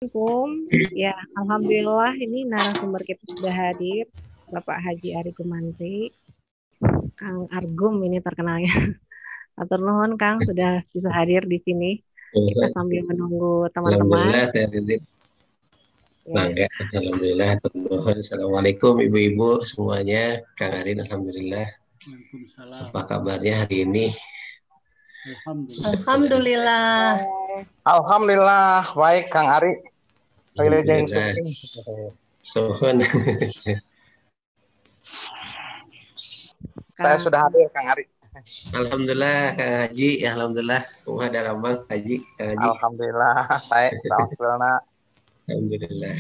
Assalamualaikum. Ya, alhamdulillah ini narasumber kita sudah hadir, Bapak Haji Ari Kumantri, Kang Argum ini terkenalnya. Atur nuhun Kang sudah bisa hadir di sini. Kita sambil menunggu teman-teman. Alhamdulillah, saya Ridit. Ya. Bangga, alhamdulillah. Assalamualaikum ibu-ibu semuanya. Kang Arin, alhamdulillah. Waalaikumsalam. Apa kabarnya hari ini? Alhamdulillah. Alhamdulillah, baik Kang Ari. Alhamdulillah. Sohon. Saya sudah hadir Kang Ari. Alhamdulillah Kang Haji, alhamdulillah. Semua ada Rambang Haji, Kang Haji. Alhamdulillah, saya alhamdulillah. Alhamdulillah.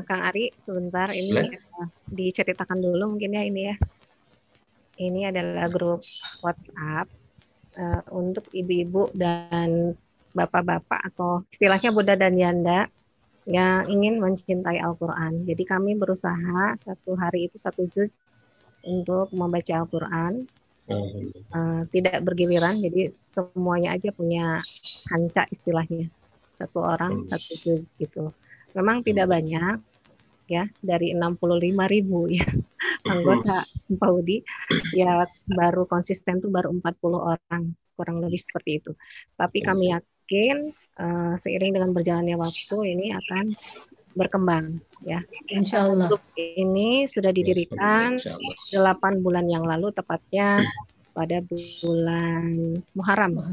Kang Ari, sebentar ini diceritakan dulu mungkin ya ini ya. Ini adalah grup WhatsApp untuk ibu-ibu dan bapak-bapak atau istilahnya Bunda dan Yanda yang ingin mencintai Al-Quran. Jadi kami berusaha satu hari itu 1 juz untuk membaca Al-Quran. Tidak bergiliran, jadi semuanya aja punya hanca istilahnya. Satu orang 1 juz gitu. Memang tidak banyak ya, dari 65.000 ya anggota Paudi ya, baru konsisten tuh baru 40 orang, kurang lebih seperti itu. Tapi kami yakin seiring dengan berjalannya waktu ini akan berkembang ya. Insya Allah. Grup ini sudah didirikan 8 bulan yang lalu, tepatnya pada bulan Muharram.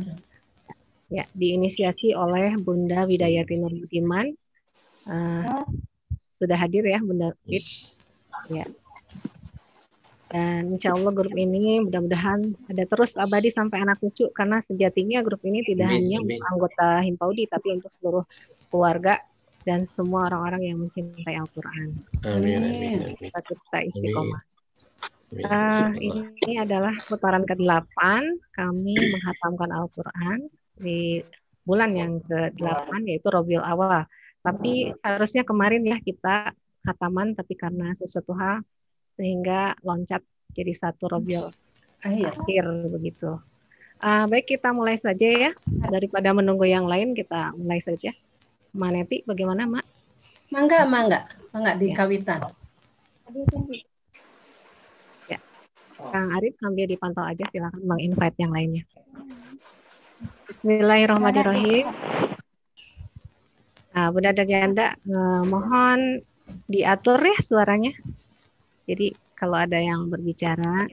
Ya, diinisiasi oleh Bunda Widayati Nur Musiman. Sudah hadir ya Bunda Wid. Ya. Dan insya Allah grup ini mudah-mudahan ada terus abadi sampai anak cucu, karena sejatinya grup ini tidak hanya untuk anggota Himpaudi tapi untuk seluruh keluarga dan semua orang-orang yang mencintai Al-Quran. Amin. Kita istiqomah. Ini adalah putaran ke-8 kami menghatamkan Al-Quran di bulan yang ke-8 yaitu Rabiul Awal. Tapi harusnya kemarin ya kita khataman, tapi karena sesuatu hal sehingga loncat jadi 1 Rabiul akhir begitu. Baik, kita mulai saja ya, daripada menunggu yang lain kita mulai saja. Maneti bagaimana Mak? Mangga di kawitan. Ya. Kang Arif sambil dipantau aja, silakan meng-invite yang lainnya. Bismillahirrahmanirrahim. Bunda dan Yanda, mohon diatur ya suaranya. Jadi kalau ada yang berbicara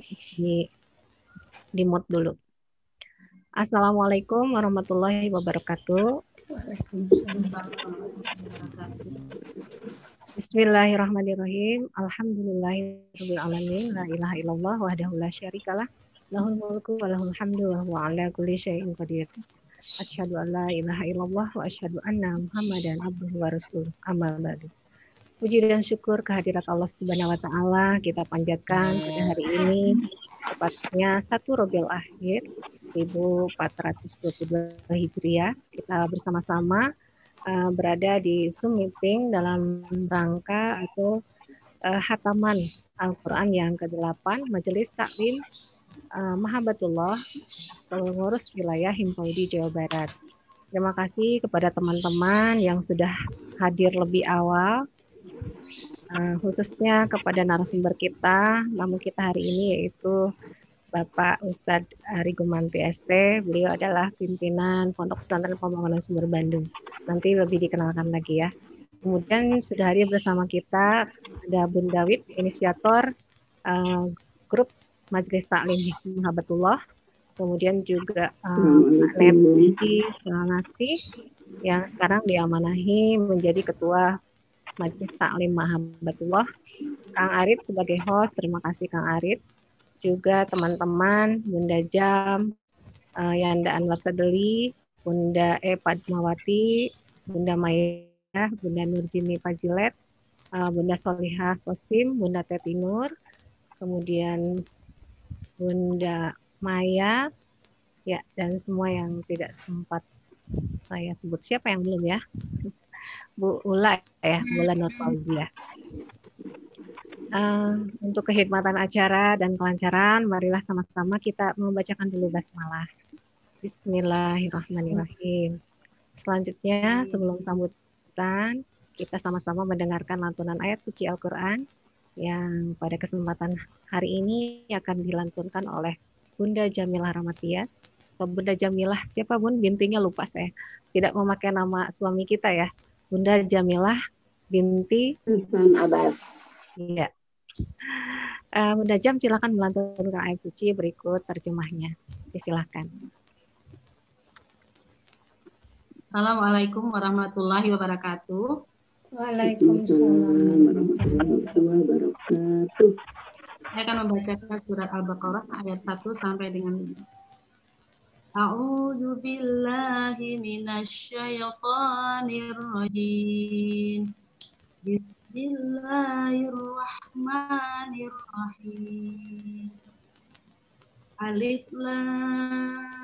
di mute dulu. Assalamualaikum warahmatullahi wabarakatuh. Bismillahirrahmanirrahim. Alhamdulillahirabbil alamin. La ilaha illallah wahdahu la syarikalah. Lahul mulku wa lahul hamdu wa huwa ala kulli syai'in qadir. Asyhadu an la ilaha illallah wa asyhadu anna Muhammadan abduhu wa rasuluh. Amma ba'du. Puji dan syukur kehadirat Allah Subhanahu wa taala kita panjatkan pada hari ini, tepatnya 1 Rabiul Akhir 1422 Hijriah. Kita bersama-sama berada di Zoom meeting dalam rangka atau khataman Al-Qur'an yang ke-8 Majelis Taklim Mahabbatullah pengurus wilayah Himpaudi Jawa Barat. Terima kasih kepada teman-teman yang sudah hadir lebih awal. Khususnya kepada narasumber kita, namun kita hari ini yaitu Bapak Ustadz Ari Gumanti ST. Beliau adalah pimpinan Pondok Pesantren Pembangunan Sumber Bandung. Nanti lebih dikenalkan lagi ya. Kemudian sudah hadir bersama kita ada Bunda Wid, inisiator grup Majelis Taklim Mahabbatullah. Kemudian juga Neti Nasi yang sekarang diamanahi menjadi ketua Majelis Taklim Mahabbatullah. Kang Arif sebagai host, terima kasih Kang Arif. Juga teman-teman Bunda Jam, Yanda Anwar Sadeli, Bunda Padmawati, Bunda Maya, Bunda Nurjini Fajilet, Bunda Solihah Kosim, Bunda Teti Nur, kemudian Bunda Maya, ya, dan semua yang tidak sempat saya sebut. Siapa yang belum ya? Bu Ula ya, Bulan Nostalgia. Untuk kekhidmatan acara dan kelancaran, marilah sama-sama kita membacakan dulu basmalah. Bismillahirrahmanirrahim. Selanjutnya, sebelum sambut kawitan kita sama-sama mendengarkan lantunan ayat suci Al-Quran yang pada kesempatan hari ini akan dilantunkan oleh Bunda Jamilah Rahmatia. Bunda Jamilah, siapa Bun? Bintinya lupa saya. Tidak memakai nama suami kita ya. Bunda Jamilah binti Hasan Abbas. Iya. Bunda Jam silakan melantunkan ayat suci berikut terjemahnya. Silakan. Assalamualaikum warahmatullahi wabarakatuh. Waalaikumsalam. Warahmatullahi wabarakatuh. Saya akan membacakan surat Al-Baqarah ayat 1 sampai dengan 5. A'udzu billahi minasyaitonir rajim. Bismillahirrahmanirrahim. Alif lam.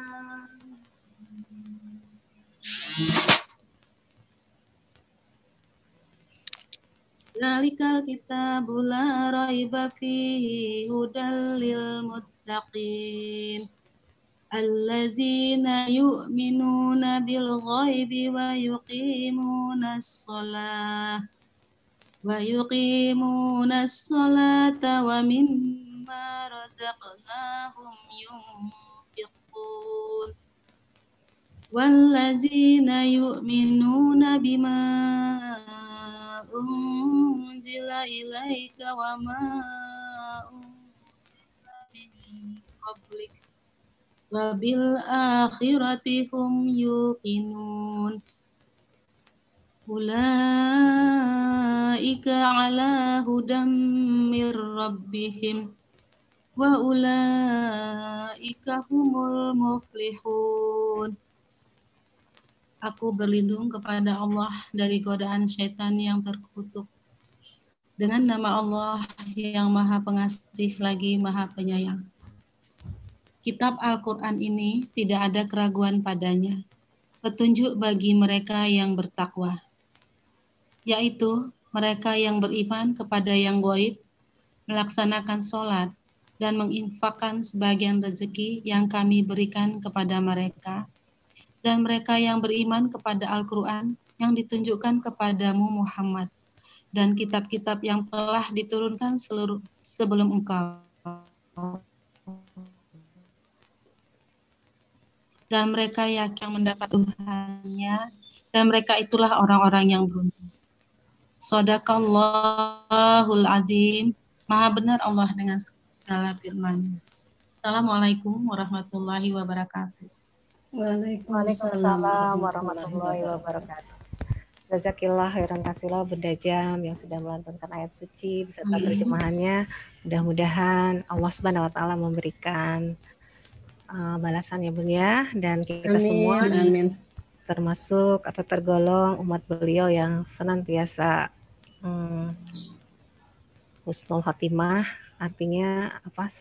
Zalikal kitabu la raiba fihi hudal lil muttaqin allazina yu'minuna bil ghaibi wa yuqimunas salata wa mimma razaqnahum yunfiqun wallazina yu'minuna bima unzila ilaika wa ma unzila min qablik wa bil akhirati hum yuqinun ulaika ala hudam mir rabbihim wa ulaika humul muflihun. Aku berlindung kepada Allah dari godaan syaitan yang terkutuk. Dengan nama Allah yang Maha Pengasih lagi Maha Penyayang. Kitab Al-Quran ini tidak ada keraguan padanya. Petunjuk bagi mereka yang bertakwa. Yaitu mereka yang beriman kepada yang gaib, melaksanakan sholat, dan menginfakkan sebagian rezeki yang kami berikan kepada mereka. Dan mereka yang beriman kepada Al-Quran yang ditunjukkan kepadamu Muhammad dan kitab-kitab yang telah diturunkan sebelum engkau. Dan mereka yang mendapat Tuhannya dan mereka itulah orang-orang yang beruntung. Shadaqallahul azim. Maha benar Allah dengan segala firman. Assalamualaikum warahmatullahi wabarakatuh. Waalaikumsalam warahmatullahi wabarakatuh. Jazakillah khairan katsira Bunda Jam yang sudah melantunkan ayat suci beserta terjemahannya. Mudah-mudahan Allah Subhanahu wa taala memberikan balasan ya Bun ya, dan kita semua termasuk atau tergolong umat beliau yang senantiasa husnul khatimah, artinya apa?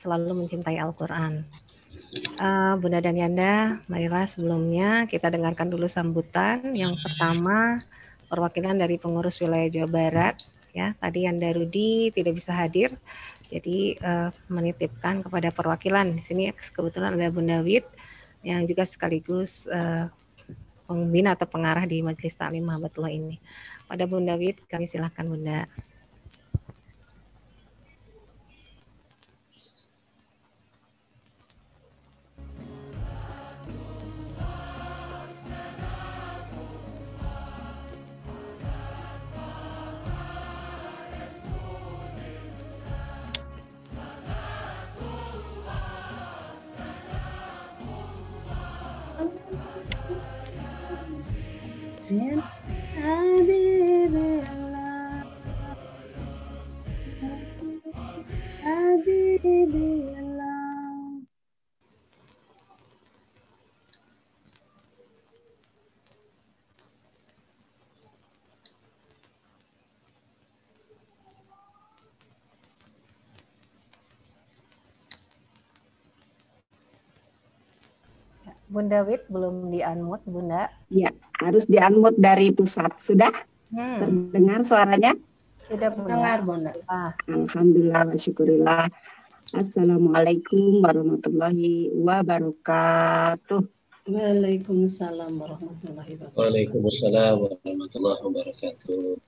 Selalu mencintai Al-Quran. Bunda dan Yanda, marilah sebelumnya kita dengarkan dulu sambutan. Yang pertama, perwakilan dari pengurus wilayah Jawa Barat. Ya, tadi Yanda Rudi tidak bisa hadir, jadi menitipkan kepada perwakilan. Di sini kebetulan ada Bunda Wit yang juga sekaligus pembina atau pengarah di Majelis Ta'lim Mahabbatullah ini. Pada Bunda Wit, kami silakan Bunda. Bunda Wit belum di-unmute, Bunda. Ya, harus di-unmute dari pusat. Sudah? Terdengar suaranya? Sudah, Bunda. Dengar, Bunda. Alhamdulillah wa syukurillah. Assalamualaikum warahmatullahi wabarakatuh. Waalaikumsalam warahmatullahi wabarakatuh. Waalaikumsalam warahmatullahi wabarakatuh.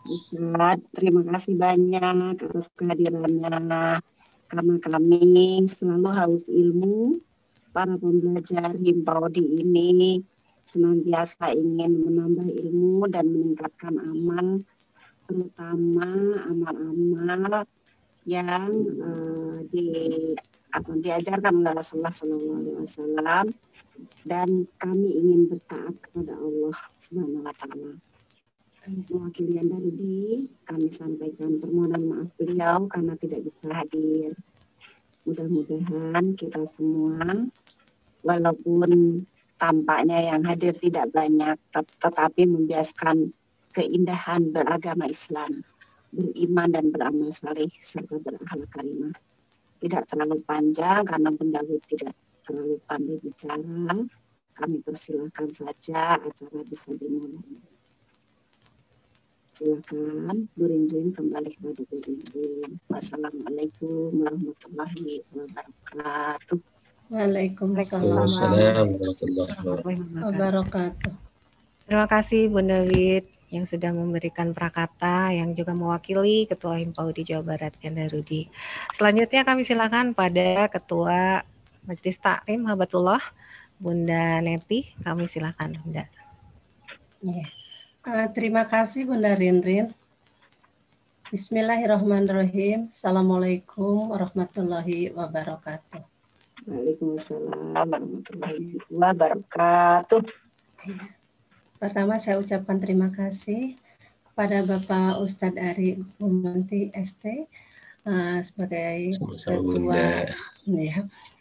Ustaz, terima kasih banyak atas kehadirannya. Karena kami selalu haus ilmu, para pembelajar Himpaudi ini senantiasa ingin menambah ilmu dan meningkatkan amal, terutama amal-amal yang diajarkan oleh Rasulullah SAW, dan kami ingin bertaat kepada Allah Subhanahu wa Ta'ala. Mewakili Andarudi, kami sampaikan permohonan maaf beliau karena tidak bisa hadir. Mudah-mudahan kita semua, walaupun tampaknya yang hadir tidak banyak, tetapi membiaskan keindahan beragama Islam, beriman dan beramal saleh serta berakhlak karimah. Tidak terlalu panjang karena Bunda Wid tidak terlalu pandai bicara. Kami persilakan saja acara bisa dimulai. Silakan Bu Rinrin, kembali kepada Bu Rinrin. Wassalamualaikum warahmatullahi wabarakatuh. Waalaikumsalam warahmatullahi wabarakatuh. Terima kasih Bunda Wid yang sudah memberikan prakata, yang juga mewakili Ketua Himpaudi Jawa Barat Jandarudi. Selanjutnya kami silakan pada Ketua Majelis Taklim Habatullah Bunda Neti. Kami silakan Bunda. Terima kasih Bunda Rinrin. Bismillahirrahmanirrahim. Assalamualaikum warahmatullahi wabarakatuh. Waalaikumsalam warahmatullahi wabarakatuh. Pertama saya ucapkan terima kasih kepada Bapak Ustadz Ari Gumanti ST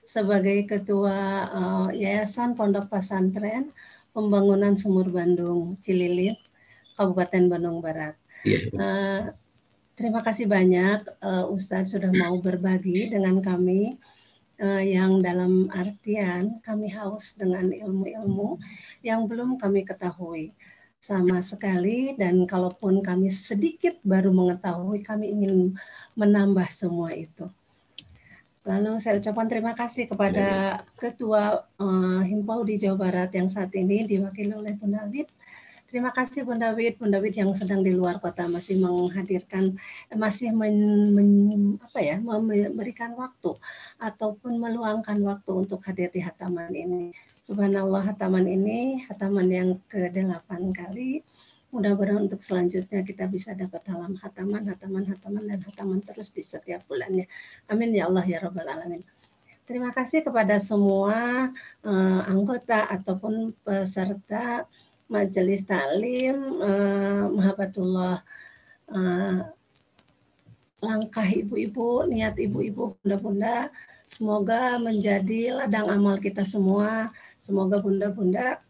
sebagai ketua Yayasan Pondok Pesantren Pembangunan Sumur Bandung Cililin, Kabupaten Bandung Barat. Terima kasih banyak Ustadz sudah mau berbagi dengan kami, yang dalam artian kami haus dengan ilmu-ilmu yang belum kami ketahui sama sekali, dan kalaupun kami sedikit baru mengetahui, kami ingin menambah semua itu. Lalu saya ucapkan terima kasih kepada Ketua Himpaudi Jawa Barat yang saat ini diwakili oleh Bunda Wid. Terima kasih Bunda Wid yang sedang di luar kota masih menghadirkan, masih memberikan waktu ataupun meluangkan waktu untuk hadir di hataman ini. Subhanallah, hataman ini hataman yang ke-8 kali. Mudah-mudahan untuk selanjutnya kita bisa dapat hataman terus di setiap bulannya. Amin ya Allah ya Rabbal Alamin. Terima kasih kepada semua anggota ataupun peserta Majelis Taklim Mahabatullah. Langkah ibu-ibu, niat ibu-ibu, bunda-bunda, semoga menjadi ladang amal kita semua. Semoga bunda-bunda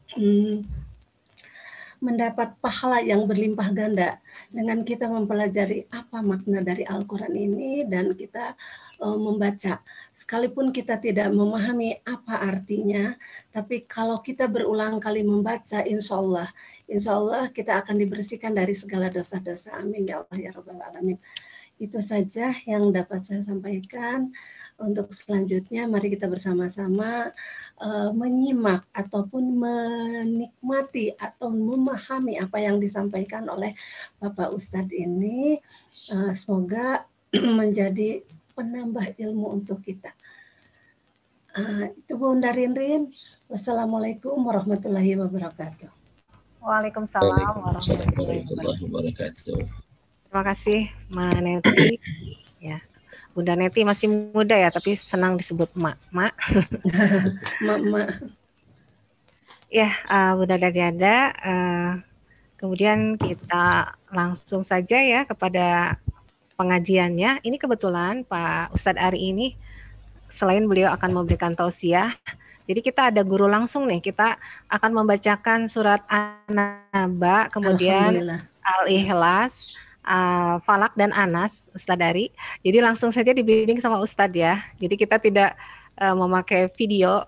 mendapat pahala yang berlimpah ganda dengan kita mempelajari apa makna dari Al-Quran ini dan kita membaca. Sekalipun kita tidak memahami apa artinya, tapi kalau kita berulang kali membaca, insya Allah kita akan dibersihkan dari segala dosa-dosa. Amin ya Allah ya Rabbal Alamin. Itu saja yang dapat saya sampaikan. Untuk selanjutnya, mari kita bersama-sama menyimak ataupun menikmati atau memahami apa yang disampaikan oleh Bapak Ustadz ini. Semoga menjadi penambah ilmu untuk kita. Itu Bunda Rinrin. Wassalamualaikum warahmatullahi wabarakatuh. Waalaikumsalam warahmatullahi wabarakatuh. Terima kasih Mbak Neti. Ya. Bunda Neti masih muda ya, tapi senang disebut mak. Mak. Ya, Bunda Dadiada. Kemudian kita langsung saja ya kepada pengajiannya. Ini kebetulan Pak Ustadz Ari ini, selain beliau akan memberikan tausiah, jadi kita ada guru langsung nih. Kita akan membacakan surat An-Naba, kemudian Al-Ikhlas, Falak dan Anas, Ustadz Ari. Jadi langsung saja dibimbing sama Ustadz ya. Jadi kita tidak memakai video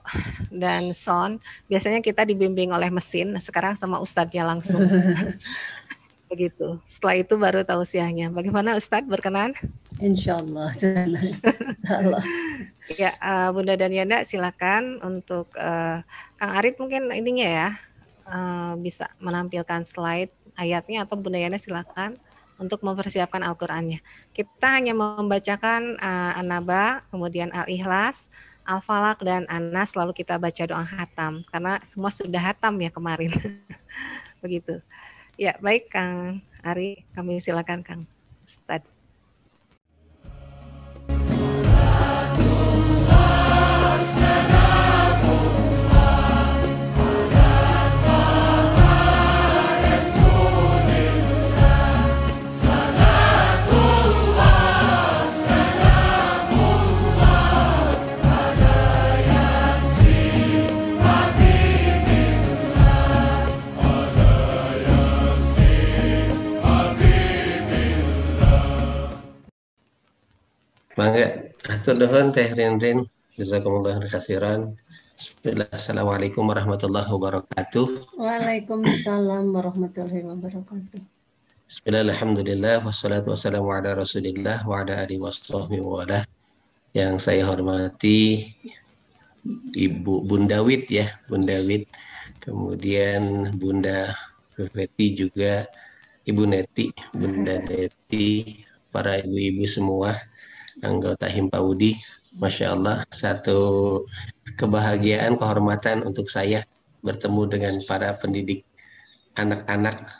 dan sound. Biasanya kita dibimbing oleh mesin. Sekarang sama Ustadznya langsung. Begitu. Setelah itu baru tausiahnya. Bagaimana Ustadz, berkenan? Insya Allah. Insya Allah. Ya, Bunda dan Yanda silakan untuk Kang Arif mungkin ininya ya, bisa menampilkan slide ayatnya, atau Bunda Yanda silakan untuk mempersiapkan Al-Qur'annya. Kita hanya membacakan An-Naba, kemudian Al-Ikhlas, Al-Falaq dan An-Nas, lalu kita baca doa khatam karena semua sudah khatam ya kemarin. Begitu. Ya, baik Kang Ari, kami silakan Kang Ustadz. Mangga, atur nuhun Teh Rinrin, jazakumullah khairan. Bismillah, assalamualaikum warahmatullahi wabarakatuh. Waalaikumsalam warahmatullahi wabarakatuh. Bismillah, alhamdulillah, wassalatu wassalamu ala rasulillah wa ala alihi wasahbihi wa ala. Yang saya hormati Ibu Bunda Wit ya, Bunda Wit, kemudian Bunda Feti juga, Ibu Neti, Bunda Neti, para ibu-ibu semua, anggota Himpaudi. Masya Allah, satu kebahagiaan, kehormatan untuk saya bertemu dengan para pendidik anak-anak,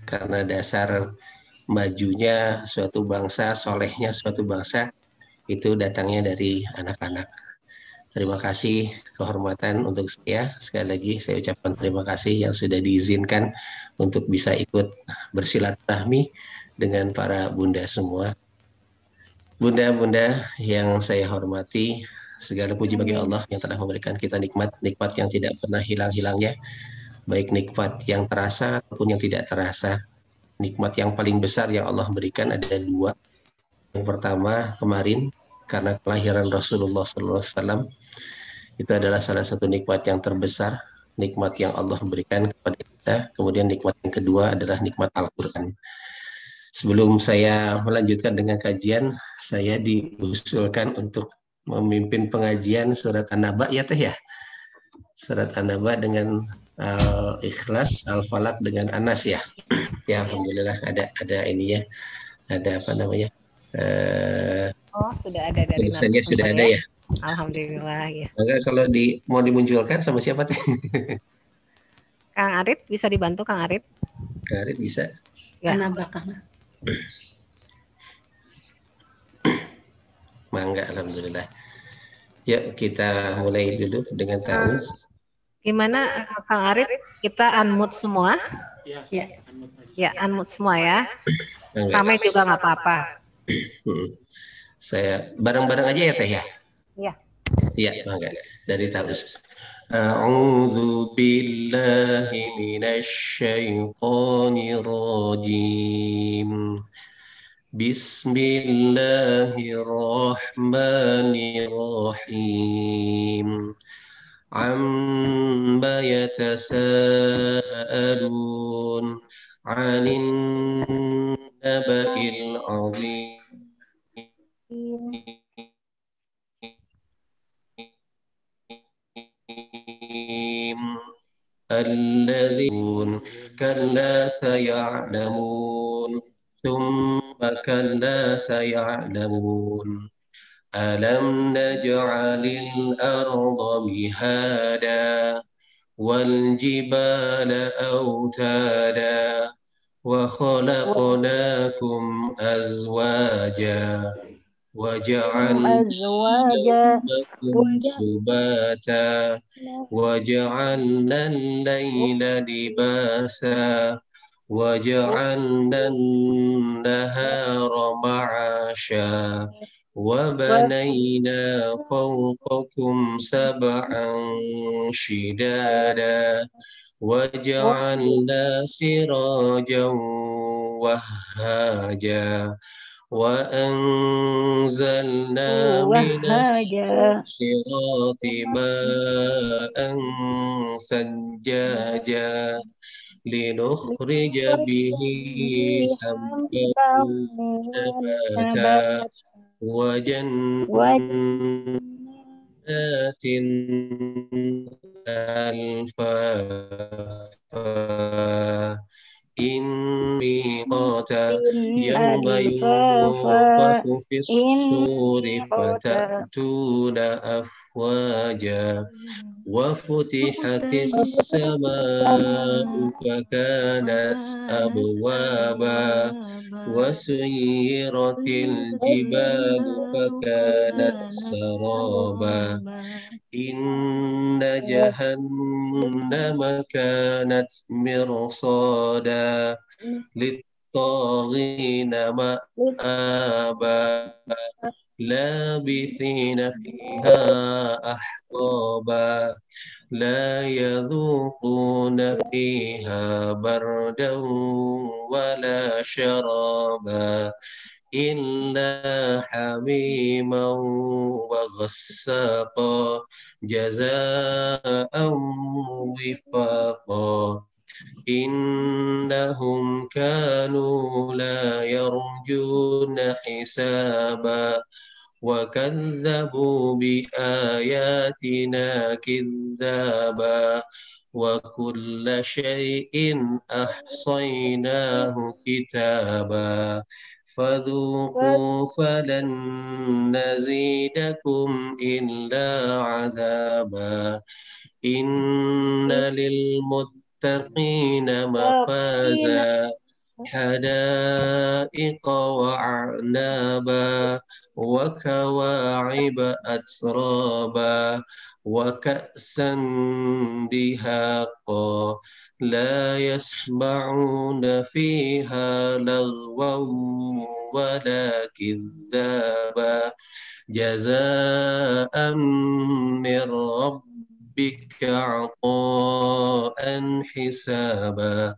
karena dasar majunya suatu bangsa, solehnya suatu bangsa, itu datangnya dari anak-anak. Terima kasih, kehormatan untuk saya. Sekali lagi saya ucapkan terima kasih yang sudah diizinkan untuk bisa ikut bersilaturahmi dengan para bunda semua. Bunda-bunda yang saya hormati, segala puji bagi Allah yang telah memberikan kita nikmat yang tidak pernah hilang-hilangnya, baik nikmat yang terasa ataupun yang tidak terasa. Nikmat yang paling besar yang Allah berikan ada dua. Yang pertama kemarin, karena kelahiran Rasulullah SAW, itu adalah salah satu nikmat yang terbesar, nikmat yang Allah berikan kepada kita. Kemudian nikmat yang kedua adalah nikmat Al-Quran. Sebelum saya melanjutkan dengan kajian, saya diusulkan untuk memimpin pengajian surat An-Naba ya Teh ya. Surat An-Naba dengan Al-Ikhlas, Al-Falaq dengan An-Nas ya. Ya alhamdulillah ada ini ya. Ada apa namanya? Oh, sudah ada dari tulisannya sudah ada ya. Alhamdulillah ya. Maka kalau mau dimunculkan sama siapa Teh? Kang Arif bisa dibantu Kang Arif? Kang Arif bisa. Ya. Mangga, alhamdulillah. Ya, kita mulai dulu dengan ta'awuz. Gimana Kang Arif? Kita unmute semua? Ya. Ya, unmute semua ya. Mangga. Kami juga nggak apa-apa. Saya bareng-bareng aja ya Teh ya? Iya. Iya, mangga. Dari ta'awuz. A'udzu billahi minasy syaithanir rajim. Bismillahirrahmanirrahim. Amma yatasaalun 'anil naba'il 'azim. الذين كلا سيعلمون ثم كلا سيعلمون ألم نجعل الأرض مهادا والجبال أوتادا وخلقناكم أزواجا وجعلنا نومكم سباتا وجعلنا الليل لباسا وجعلنا النهار معاشا وبنينا فوقكم سبعا شدادا وجعلنا سراجا وهاجا وأنزلنا من المعصرات ماء ثجاجا لنخرج به حبا ونباتا وجنات ألفافا إن ميقاتا يوم ينفخ في الصور فتأتون أفواجا وفتحت السماء فكانت أبوابا وسيرت الجبال فكانت سرابا إن جهنم كانت مرصادا للطاغين مآبا لابثين فيها أحقابا لا يذوقون فيها بردا ولا شرابا إلا حميما وغساقا جزاء وفاقا إنهم كانوا لا يرجون حسابا وكذبوا بآياتنا كذابا وكل شيء أحصيناه كتابا فذوقوا فلن نزيدكم إلا عذابا إن للمتقين مفازا حدائق وأعنابا وكواعب أترابا وكأسا دهاقا لا يسمعون فيها لغوا ولا كذابا جزاء من ربك عطاء حسابا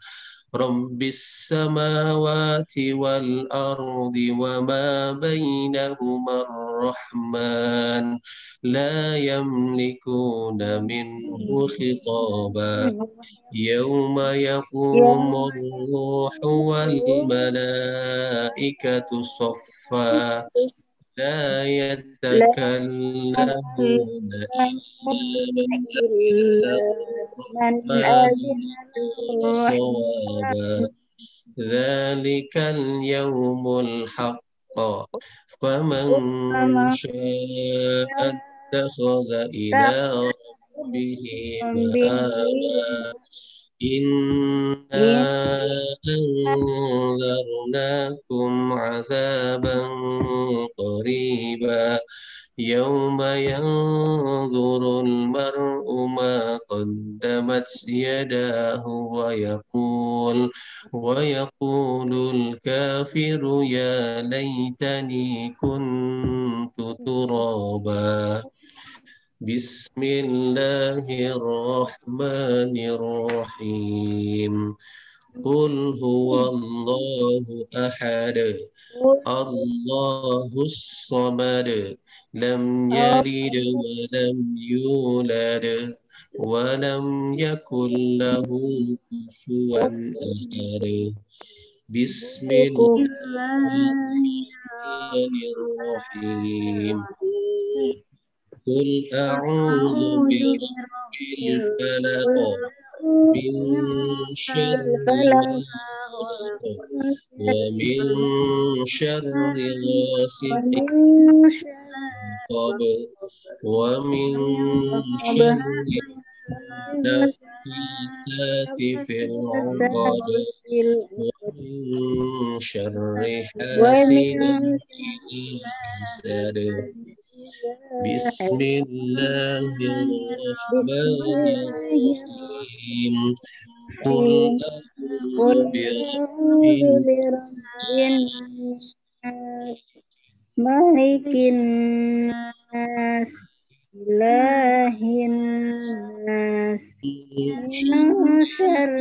رب السماوات والأرض وما بينهما الرحمن لا يملكون منه خطابا يوم يقوم الروح والملائكة صفا لا يتكلمون إلا من الرحمن صوابا ذلك اليوم الحق فمن شاء اتخذ إلى ربه مآبا إنا أنذرناكم عذابا قريبا يوم ينظر المرء ما قدمت يداه ويقول الكافر يا ليتني كنت ترابا بسم الله الرحمن الرحيم قل هو الله أحد الله الصمد لم يلد ولم يولد ولم يكن له كفوا أحد بسم الله الرحمن الرحيم قل أعوذ برب الفلق من شر ما خلق ومن شر غاسق ومن شر النفاثات في العقد ومن شر حاسد إذا حسد بسم الله الرحمن الرحيم قل أعوذ برب الناس مالك الناس إله الناس من شر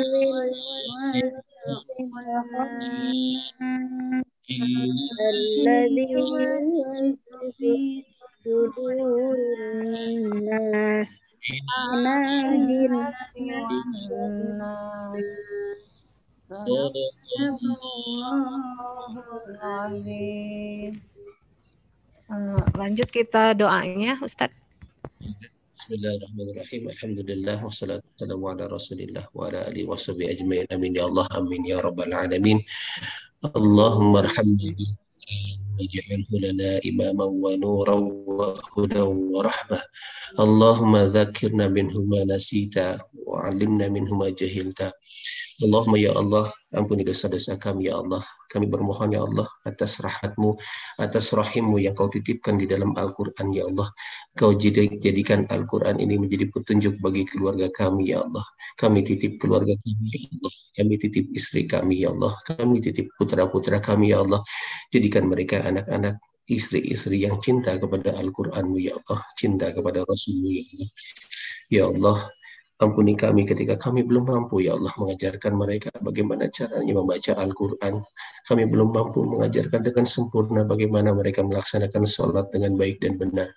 الذي يوسوس في صدور الناس من الجنة والناس Astagfirullahaladzim. Lanjut kita doanya, Ustadz. Bismillahirrahmanirrahim. Alhamdulillah wassalatu wassalamu ala Rasulillah wa ala alihi washabihi ajmain. Amin ya Allah, amin ya rabbal alamin. Allahumma arhamna waj'alhu lana imaman wa nuran wa hudan wa rahmah. Allahumma dzakirna minhu ma nasita wa 'allimna minhu ma jahilta. Allahumma ya Allah, ampuni dosa-dosa kami ya Allah. Kami bermohon ya Allah atas rahmat-Mu, atas rahim-Mu yang Kau titipkan di dalam Al-Quran ya Allah. Kau jadikan Al-Quran ini menjadi petunjuk bagi keluarga kami ya Allah. Kami titip keluarga kami ya Allah. Kami titip istri kami ya Allah. Kami titip putra-putra kami ya Allah. Jadikan mereka anak-anak istri-istri yang cinta kepada Al-Quran-Mu ya Allah. Cinta kepada Rasul-Mu ya Allah. Ya Allah, ampuni kami ketika kami belum mampu ya Allah mengajarkan mereka bagaimana caranya membaca Al-Quran. Kami belum mampu mengajarkan dengan sempurna bagaimana mereka melaksanakan sholat dengan baik dan benar.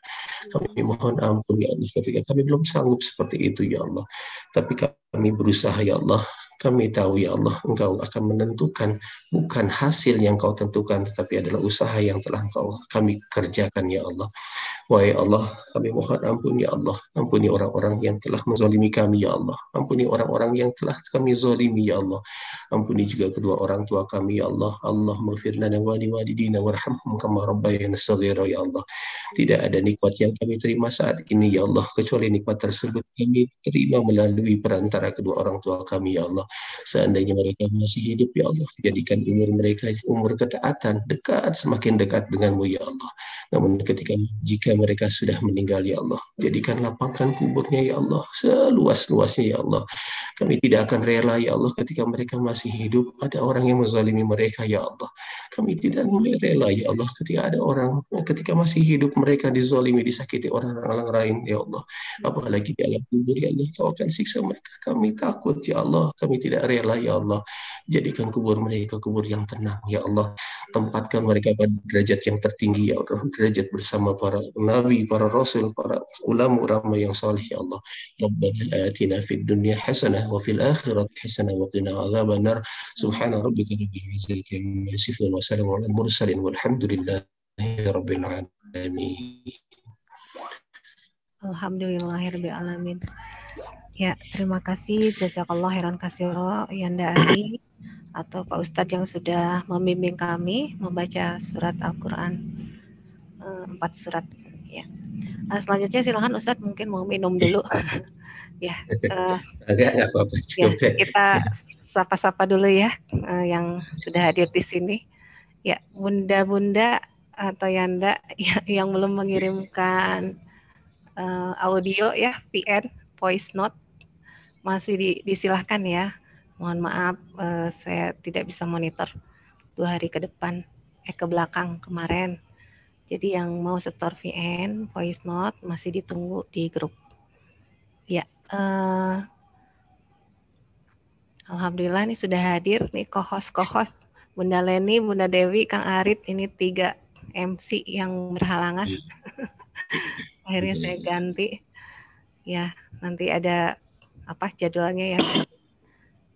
Kami mohon ampun ya Allah ketika kami belum sanggup seperti itu ya Allah. Tapi kami berusaha ya Allah. Kami tahu ya Allah, Engkau akan menentukan bukan hasil yang Kau tentukan, tetapi adalah usaha yang telah kami kerjakan ya Allah. Wahai Allah, kami mohon ampun ya Allah. Ampuni orang-orang yang telah menzalimi kami ya Allah. Ampuni orang-orang yang telah kami zalimi ya Allah. Ampuni juga kedua orang tua kami ya Allah. Allahumma ighfir lana wa liwalidina warhamhum kama rabbayana shaghira ya Allah. Tidak ada nikmat yang kami terima saat ini ya Allah, kecuali nikmat tersebut kami terima melalui perantara kedua orang tua kami ya Allah. Seandainya mereka masih hidup ya Allah, jadikan umur mereka umur ketaatan, dekat, semakin dekat denganmu ya Allah. Namun jika mereka sudah meninggal ya Allah, jadikan lapangkan kuburnya ya Allah seluas-luasnya ya Allah. Kami tidak akan rela ya Allah ketika mereka masih hidup ada orang yang menzalimi mereka ya Allah. Kami tidak rela ya Allah ketika ada orang ketika masih hidup mereka dizalimi, disakiti orang-orang lain ya Allah. Apalagi di alam kubur ya Allah, Kau akan siksa mereka. Kami takut ya Allah, kami tidak rela ya Allah. Jadikan kubur mereka kubur yang tenang ya Allah. Tempatkan mereka pada derajat yang tertinggi ya Allah, derajat bersama para nabi, para rasul, para ulama-ulama yang saleh ya Allah. Rabbana atina fid dunya hasanah wa fil akhirati hasanah wa qina adzabannar. Subhana rabbika rabbil izzati amma yasifun wa salamun alal mursalin walhamdulillahi rabbil alamin. Alhamdulillahirabbil alamin. Ya, terima kasih jazakallah khairan katsira Yanda Ari atau Pak Ustadz yang sudah membimbing kami membaca surat Al-Qur'an 4 surat ya. Selanjutnya silakan Ustadz, mungkin mau minum dulu. Ya. Enggak apa-apa. Ya, kita sapa-sapa dulu ya yang sudah hadir di sini. Ya, bunda-bunda atau Yanda yang belum mengirimkan audio ya, VN voice note masih disilahkan ya. Mohon maaf saya tidak bisa monitor 2 hari ke depan ke belakang kemarin. Jadi yang mau setor VN voice note masih ditunggu di grup. Ya, alhamdulillah ini sudah hadir nih co-host Bunda Leni, Bunda Dewi, Kang Arit, ini 3 MC yang berhalangan. Akhirnya saya ganti. Ya, nanti ada apa jadwalnya ya.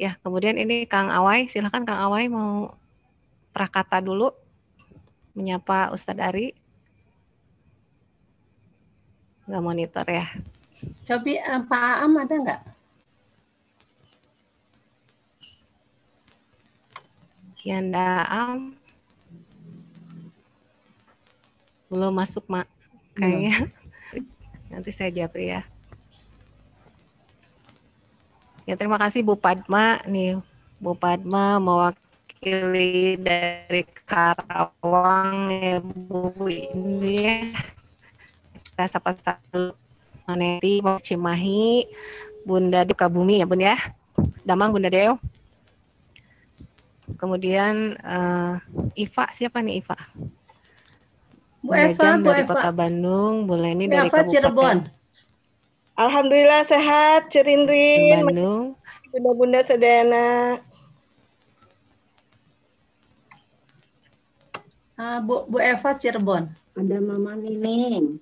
Ya, kemudian ini Kang Awai, silakan Kang Awai mau prakata dulu menyapa Ustadz Ari. Nggak monitor ya. Cobi Pak Aam ada nggak? Yanda Am belum masuk Mak kayaknya. Nanti saya japri ya. Ya, terima kasih Bu Padma nih. Bu Padma mewakili dari Karawang ya Bu ini ya. Kita sapa-sapa Maneri, Cimahi, Bunda Duka Bumi ya Bun ya. Damang Bunda Deo. Kemudian Iva, siapa nih Iva? Bu Eva, Bu dari Eva. Kota Bandung, Bu Leni Bu dari Eva, Kabupaten Cirebon. Alhamdulillah sehat, Cirindrin, Bandung. Bunda-bunda sedana. Bu Eva, Cirebon. Ada Mama Nining.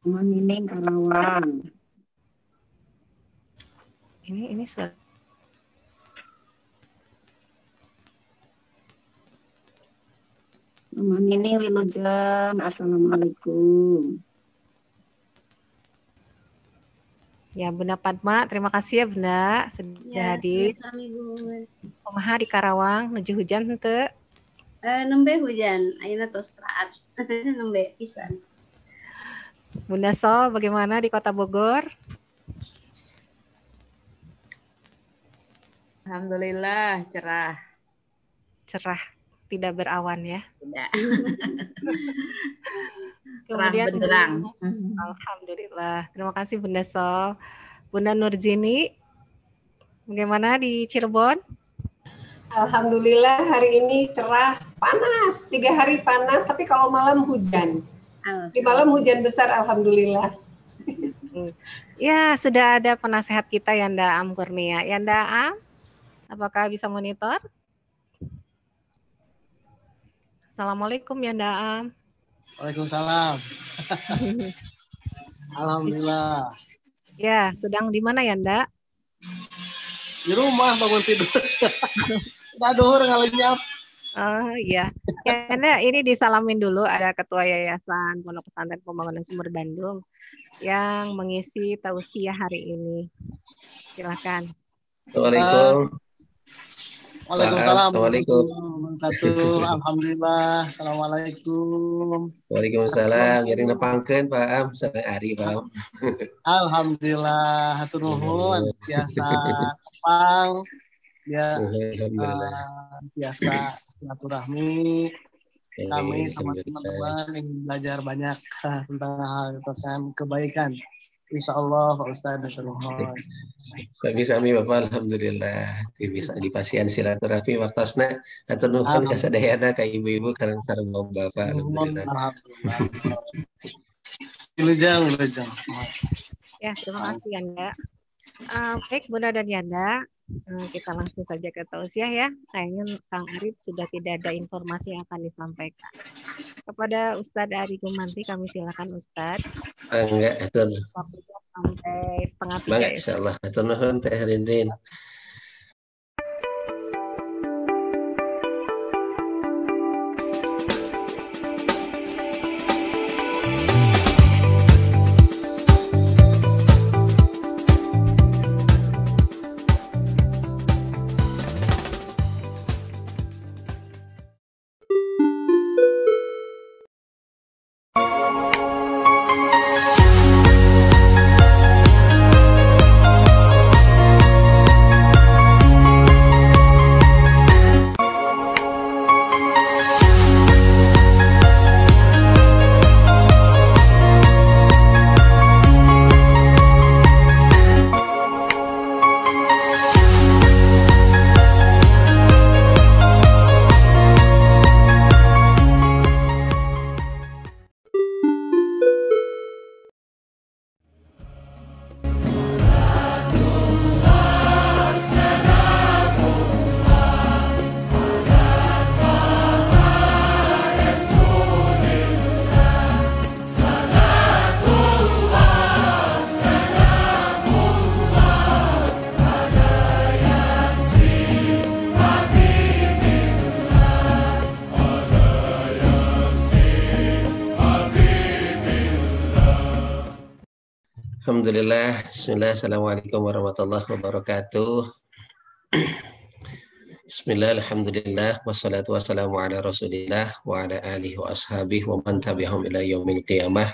Mama Nining Karawang. Ini suara. Manini Wilujan, Assalamualaikum. Ya, Bunda Padma, terima kasih ya Bunda sudah hadir. Kumaha di Karawang, nuju hujan henteu? Nembe hujan, ayeuna tos raat. Nembe pisan. Bunda Sol, bagaimana di Kota Bogor? Alhamdulillah cerah. Cerah, tidak berawan ya. Tidak. Kemudian Terang benderang. Alhamdulillah. Terima kasih Bunda Sol. Bunda Nurzini, bagaimana di Cirebon? Alhamdulillah hari ini cerah, panas. 3 hari panas, tapi kalau malam hujan. Di malam hujan besar, alhamdulillah. Ya, sudah ada penasehat kita Yanda Am Kurnia. Yanda Am, apakah bisa monitor? Assalamualaikum Yanda Am. Waalaikumsalam. Alhamdulillah. Ya, sedang di mana Yanda? Di rumah bangun tidur. Udah duhur ngalenyap. Oh iya. Yanda, ini disalamin dulu ada Ketua Yayasan Pondok Pesantren Pembangunan Sumber Bandung yang mengisi tausiah hari ini. Silakan. Assalamualaikum. Waalaikumsalam. Assalamualaikum. Alhamdulillah. Assalamualaikum. Waalaikumsalam. Jadi nepangkeun Pak Am sareng Ari Pak Am. Alhamdulillah. Hatur nuhun. Biasa pang. Ya, biasa silaturahmi. Kami sama teman-teman ingin belajar banyak tentang hal kebaikan. Insya Allah Pak Ustadz nuhun. Sami-sami Bapak alhamdulillah bisa dipasihan silaturahmi waktosna atur nuhun ka sadayana ka ibu-ibu karang sareng Bapak alhamdulillah. Wilujeng. Ya, terima kasih Yanda. Baik Bunda dan Yanda, kita langsung saja ke tausiah ya. Kayaknya Kang Arif sudah tidak ada informasi yang akan disampaikan. Kepada Ustadz Ari Gumanti kami silakan Ustadz. Enggak, atur. Sampai setengah 3. Bangga insyaallah. Atur nuhun Teh Rindin. Alhamdulillah, bismillah, assalamualaikum warahmatullahi wabarakatuh. Bismillah, alhamdulillah, wassalatu wassalamu ala rasulillah wa ala alihi wa ashabihi wa man tabi'ahum ila yaumil qiyamah.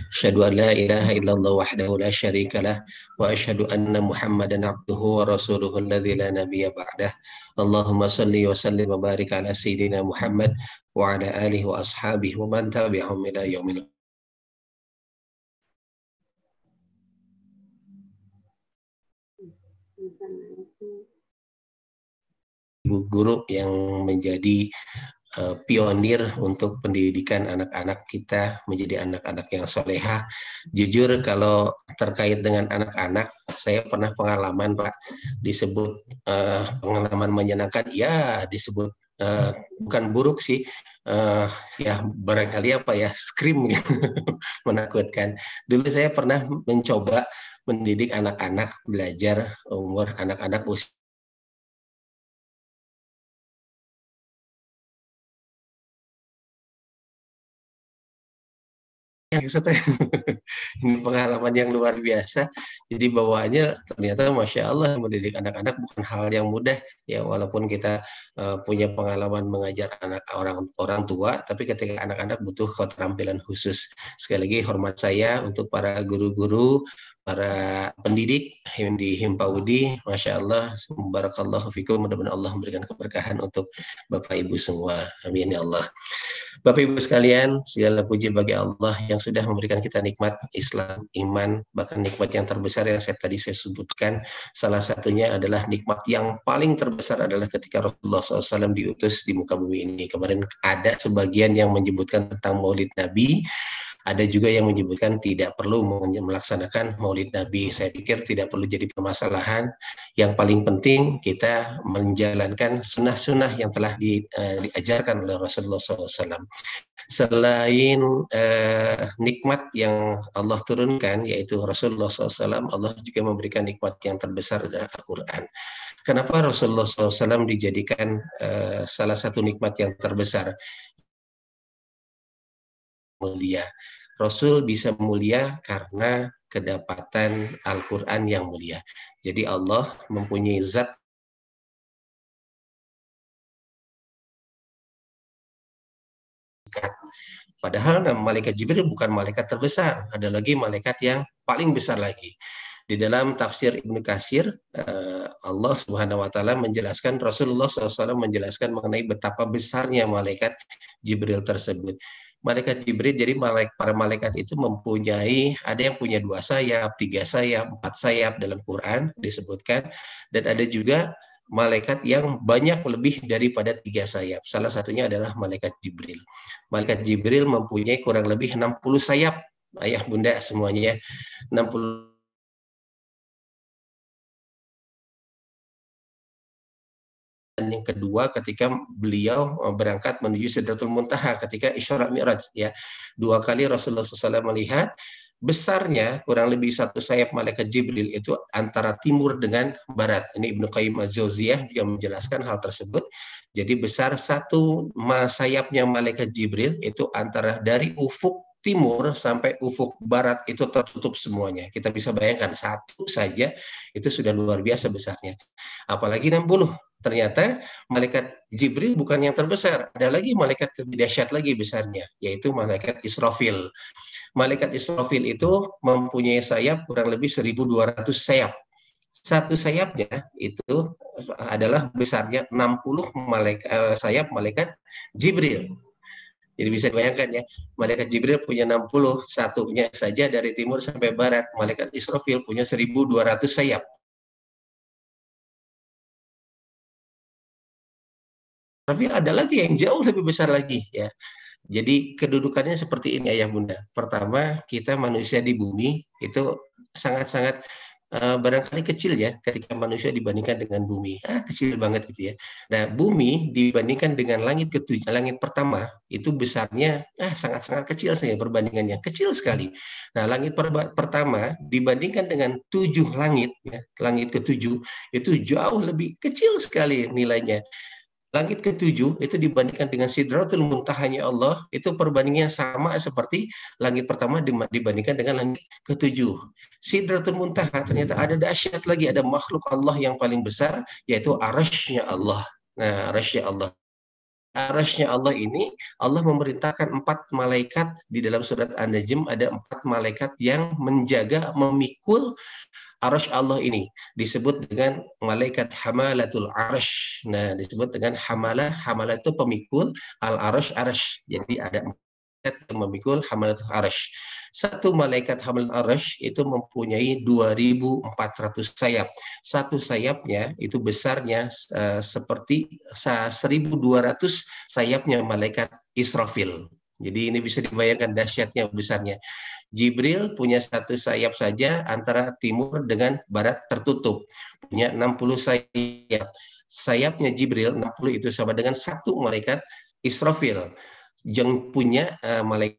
Asyhadu an la ilaha illallah wahdahu la syarika lah wa asyhadu anna Muhammadan abduhu wa rasuluhu alladzi la nabiyya ba'dah. Allahumma salli wa sallim wa barik ala sayyidina Muhammad wa ala alihi wa ashabihi wa man tabi'ahum ila yaumil ibu guru yang menjadi pionir untuk pendidikan anak-anak kita menjadi anak-anak yang solehah. Jujur kalau terkait dengan anak-anak, saya pernah pengalaman Pak, disebut pengalaman menyenangkan, ya disebut bukan buruk sih, ya barangkali apa ya, scream menakutkan. Dulu saya pernah mencoba mendidik anak-anak belajar umur anak-anak usia Ini pengalaman yang luar biasa. Jadi bawaannya ternyata Masya Allah, mendidik anak-anak bukan hal yang mudah ya, walaupun kita punya pengalaman mengajar orang tua, tapi ketika anak-anak butuh keterampilan khusus. Sekali lagi hormat saya untuk para guru-guru, para pendidik yang di Himpaudi, Masya Allah, barakallahu fikum, mudah-mudahan Allah memberikan keberkahan untuk Bapak Ibu semua. Amin ya Allah. Bapak Ibu sekalian, segala puji bagi Allah yang sudah memberikan kita nikmat Islam, iman, bahkan nikmat yang terbesar yang tadi saya sebutkan. Salah satunya adalah nikmat yang paling terbesar adalah ketika Rasulullah SAW diutus di muka bumi ini. Kemarin ada sebagian yang menyebutkan tentang Maulid Nabi. Ada juga yang menyebutkan tidak perlu melaksanakan Maulid Nabi. Saya pikir tidak perlu jadi permasalahan. Yang paling penting kita menjalankan sunnah-sunnah yang telah diajarkan oleh Rasulullah SAW. Selain nikmat yang Allah turunkan, yaitu Rasulullah SAW, Allah juga memberikan nikmat yang terbesar adalah Al-Quran. Kenapa Rasulullah SAW dijadikan salah satu nikmat yang terbesar? Mulia. Rasul bisa mulia karena kedapatan Al-Quran yang mulia. Jadi Allah mempunyai zat padahal nama malaikat Jibril bukan malaikat terbesar, ada lagi malaikat yang paling besar lagi. Di dalam tafsir Ibnu Katsir, Allah Subhanahu wa taala menjelaskan, Rasulullah SAW menjelaskan mengenai betapa besarnya malaikat Jibril tersebut. Malaikat Jibril, jadi para malaikat itu mempunyai, ada yang punya 2 sayap, 3 sayap, 4 sayap dalam Quran disebutkan, dan ada juga malaikat yang banyak lebih daripada 3 sayap. Salah satunya adalah malaikat Jibril. Malaikat Jibril mempunyai kurang lebih 60 sayap, ayah bunda semuanya, 60. Dan yang kedua ketika beliau berangkat menuju Sidratul Muntaha ketika Isra Mi'raj ya. 2 kali Rasulullah SAW melihat besarnya kurang lebih 1 sayap malaikat Jibril itu antara timur dengan barat. Ini Ibnu Qayyim Al-Jauziyah juga menjelaskan hal tersebut. Jadi besar 1 sayapnya malaikat Jibril itu antara dari ufuk timur sampai ufuk barat itu tertutup semuanya. Kita bisa bayangkan 1 saja itu sudah luar biasa besarnya. Apalagi 60. Ternyata malaikat Jibril bukan yang terbesar. Ada lagi malaikat lebih dahsyat lagi besarnya, yaitu malaikat Israfil. Malaikat Israfil itu mempunyai sayap kurang lebih 1.200 sayap. 1 sayapnya itu adalah besarnya 60 sayap malaikat Jibril. Jadi bisa dibayangkan ya, malaikat Jibril punya 60, satunya saja dari timur sampai barat. Malaikat Israfil punya 1.200 sayap. Tapi ada lagi yang jauh lebih besar lagi ya. Jadi kedudukannya seperti ini ayah bunda. Pertama, kita manusia di bumi itu sangat-sangat barangkali kecil ya ketika manusia dibandingkan dengan bumi. Kecil banget gitu ya. Nah, bumi dibandingkan dengan langit pertama itu besarnya sangat-sangat kecil saja perbandingannya. Kecil sekali. Nah, langit pertama dibandingkan dengan 7 langit ya, langit ke-7 itu jauh lebih kecil sekali nilainya. Langit ke-7 itu dibandingkan dengan Sidratul Muntahanya Allah, itu perbandingannya sama seperti langit pertama dibandingkan dengan langit ke-7. Sidratul Muntaha ternyata ada dahsyat lagi, ada makhluk Allah yang paling besar, yaitu Arasy-nya Allah. Nah, Arasy-nya Allah. Arasy-nya Allah ini, Allah memerintahkan 4 malaikat, di dalam surat An-Najm ada 4 malaikat yang menjaga, memikul Arasy Allah ini, disebut dengan malaikat hamalatul arasy. Nah, disebut dengan hamalah itu pemikul, al-arasy arasy. Jadi ada malaikat yang memikul hamalatul arasy. 1 malaikat hamalatul arasy itu mempunyai 2.400 sayap. 1 sayapnya itu besarnya seperti 1.200 sayapnya malaikat Israfil. Jadi ini bisa dibayangkan dahsyatnya besarnya. Jibril punya 1 sayap saja antara timur dengan barat tertutup. Punya 60 sayap. Sayapnya Jibril 60 itu sama dengan 1 malaikat Israfil. Yang punya malaikat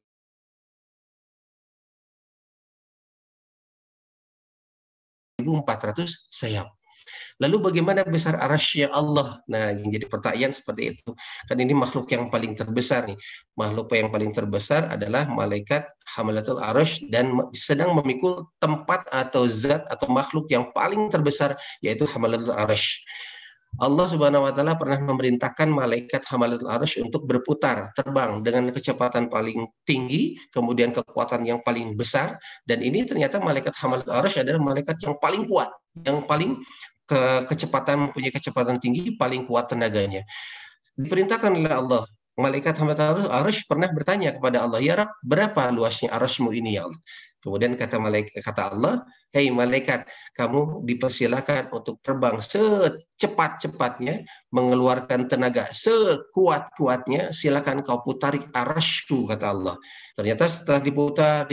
1.400 sayap. Lalu bagaimana besar arasy Allah? Nah, yang jadi pertanyaan seperti itu. Kan ini makhluk yang paling terbesar nih. Makhluk yang paling terbesar adalah malaikat hamalatul arasy dan sedang memikul tempat atau zat atau makhluk yang paling terbesar, yaitu hamalatul arasy. Allah Subhanahu wa taala pernah memerintahkan malaikat hamalatul arasy untuk berputar, terbang dengan kecepatan paling tinggi, kemudian kekuatan yang paling besar, dan ini ternyata malaikat hamalatul arasy adalah malaikat yang paling kuat, yang paling mempunyai kecepatan tinggi, paling kuat tenaganya. Diperintahkan oleh Allah, malaikat hamalatul arasy pernah bertanya kepada Allah, "Ya Rabb, berapa luasnya arasy-Mu ini ya Allah?" Kemudian kata Allah, "Hei malaikat, kamu dipersilakan untuk terbang secepat-cepatnya, mengeluarkan tenaga sekuat-kuatnya, silakan kau putari arasy-Ku," kata Allah. Ternyata setelah diputar,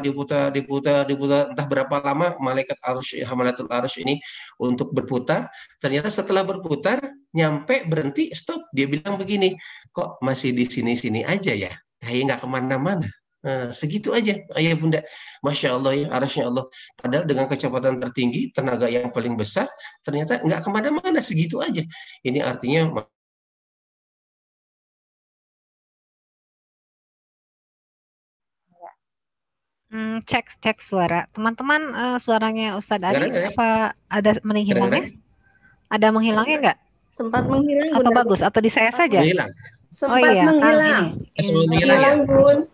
entah berapa lama malaikat hamalatul arasy ini untuk berputar. Ternyata setelah berputar, nyampe, berhenti, stop. Dia bilang begini, "Kok masih di sini-sini aja ya? Kayak nggak kemana-mana." Nah, segitu aja, ayah bunda. Masya Allah ya, arasnya Allah. Padahal dengan kecepatan tertinggi, tenaga yang paling besar, ternyata nggak kemana-mana, segitu aja. Ini artinya cek suara. Teman-teman, suaranya Ustadz Ari apa ada menghilangnya? Ada menghilangnya nggak? Sempat menghilang. Atau bagus? Atau di saya saja? Menghilang. Sempat menghilang. Menghilang, Bun.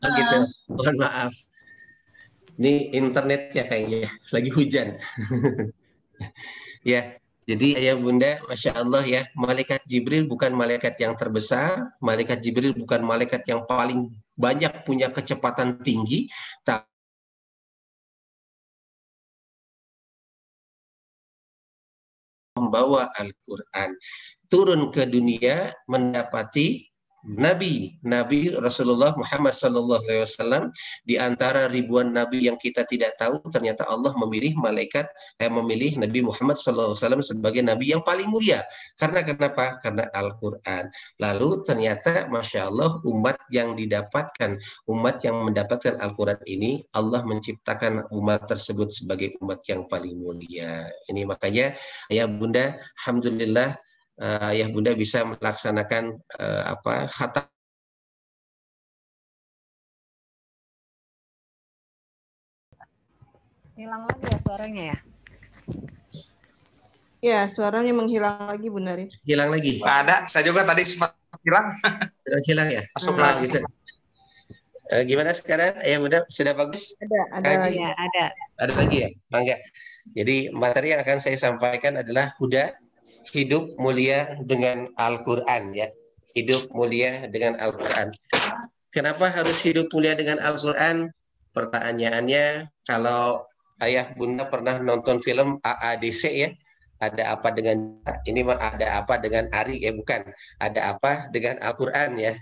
Gitu. Mohon maaf. Ini internetnya kayaknya lagi hujan. Ya, jadi ayah bunda, masya Allah ya, malaikat Jibril bukan malaikat yang terbesar, malaikat Jibril bukan malaikat yang paling banyak punya kecepatan tinggi, tak membawa Al-Quran turun ke dunia, mendapati Nabi Rasulullah Muhammad SAW. Di antara ribuan nabi yang kita tidak tahu, ternyata Allah memilih memilih Nabi Muhammad SAW sebagai nabi yang paling mulia. Karena kenapa? Karena Al-Quran. Lalu ternyata masya Allah, umat yang mendapatkan Al-Quran ini, Allah menciptakan umat tersebut sebagai umat yang paling mulia. Ini makanya ayah bunda, alhamdulillah, ayah bunda bisa melaksanakan khatam. Hilang lagi ya suaranya ya? Ya, suaranya menghilang lagi, Bu Narin. Hilang lagi? Nggak ada, saya juga tadi sempat hilang. Hilang ya? Masuk lagi. Gitu. Gimana sekarang? Ayah bunda sudah bagus? Ada lagi. Ya, ada. Ada lagi ya? Mangga. Jadi materi yang akan saya sampaikan adalah huda, hidup mulia dengan Al-Quran ya. Hidup mulia dengan Al-Quran. Kenapa harus hidup mulia dengan Al-Quran? Pertanyaannya, kalau ayah bunda pernah nonton film AADC ya, ada apa dengan ini mah ada apa dengan Ari ya, bukan. Ada apa dengan Al-Quran ya.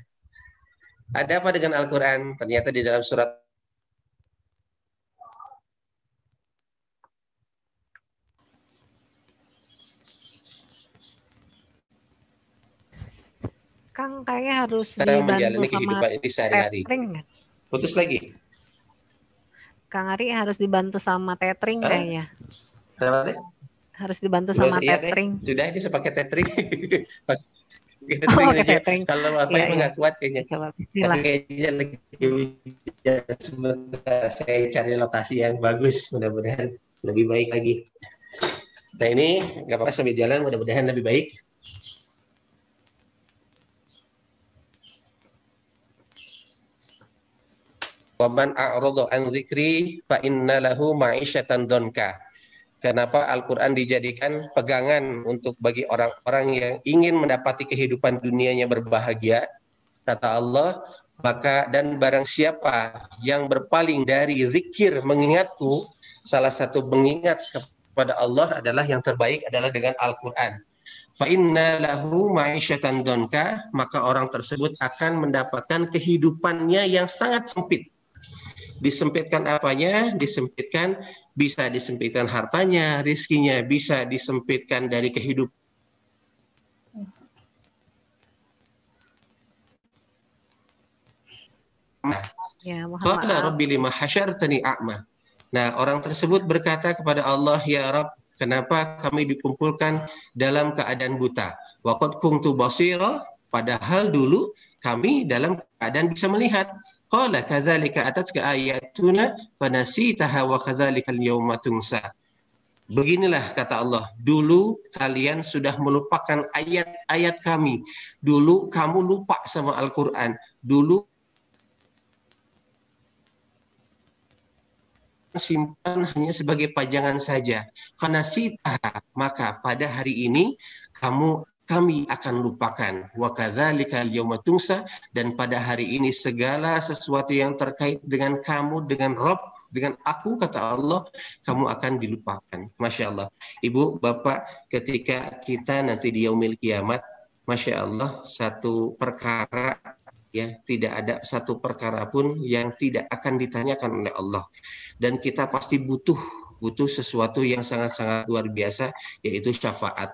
Ada apa dengan Al-Quran? Ternyata di dalam surat Kang kayaknya harus sedang dibantu menjalani sama kehidupan ini sehari-hari. tethering. Putus lagi. Kang Ari harus dibantu sama tethering kayaknya. Kenapa? Harus dibantu sama tethering. Sudah ini saya pakai tethering. Tethering. Kalau apa yang nggak kuat kayaknya. Kayaknya lagi sebentar saya cari lokasi yang bagus, mudah-mudahan lebih baik lagi. Nah ini nggak apa-apa sambil jalan, mudah-mudahan lebih baik. Waman a'rada an dzikri fa inna lahu ma'isyatan donka. Kenapa Al-Quran dijadikan pegangan untuk bagi orang-orang yang ingin mendapati kehidupan dunianya berbahagia? Kata Allah, maka dan barang siapa yang berpaling dari zikir mengingatku, salah satu mengingat kepada Allah adalah yang terbaik adalah dengan Al-Quran. Fa inna lahu ma'isyatan donka, maka orang tersebut akan mendapatkan kehidupannya yang sangat sempit. Disempitkan apanya? Bisa disempitkan hartanya, rizkinya, bisa disempitkan dari kehidupan. Qala rabbi lima hasyartani a'ma. Nah, orang tersebut berkata kepada Allah, ya Rabb, Kenapa kami dikumpulkan dalam keadaan buta? Wa qad kuntu basira, padahal dulu kami dalam keadaan bisa melihat. Qala kadzalika atatka ayatuna fanasitaha wa kadzalikal yauma tunsa. Beginilah kata Allah, dulu kalian sudah melupakan ayat-ayat kami. Dulu kamu lupa sama Al-Quran. Dulu simpan hanya sebagai pajangan saja. Fanasitaha, maka pada hari ini kami akan lupakan. Wa kadzalikal yauma tunsa, dan pada hari ini segala sesuatu yang terkait dengan kamu, dengan Rabb, dengan aku, kata Allah, kamu akan dilupakan. Masya Allah. Ibu, Bapak, ketika kita nanti di yaumil kiamat, Masya Allah, satu perkara, ya, tidak ada satu perkara pun yang tidak akan ditanyakan oleh Allah. Dan kita pasti butuh sesuatu yang sangat-sangat luar biasa, yaitu syafaat.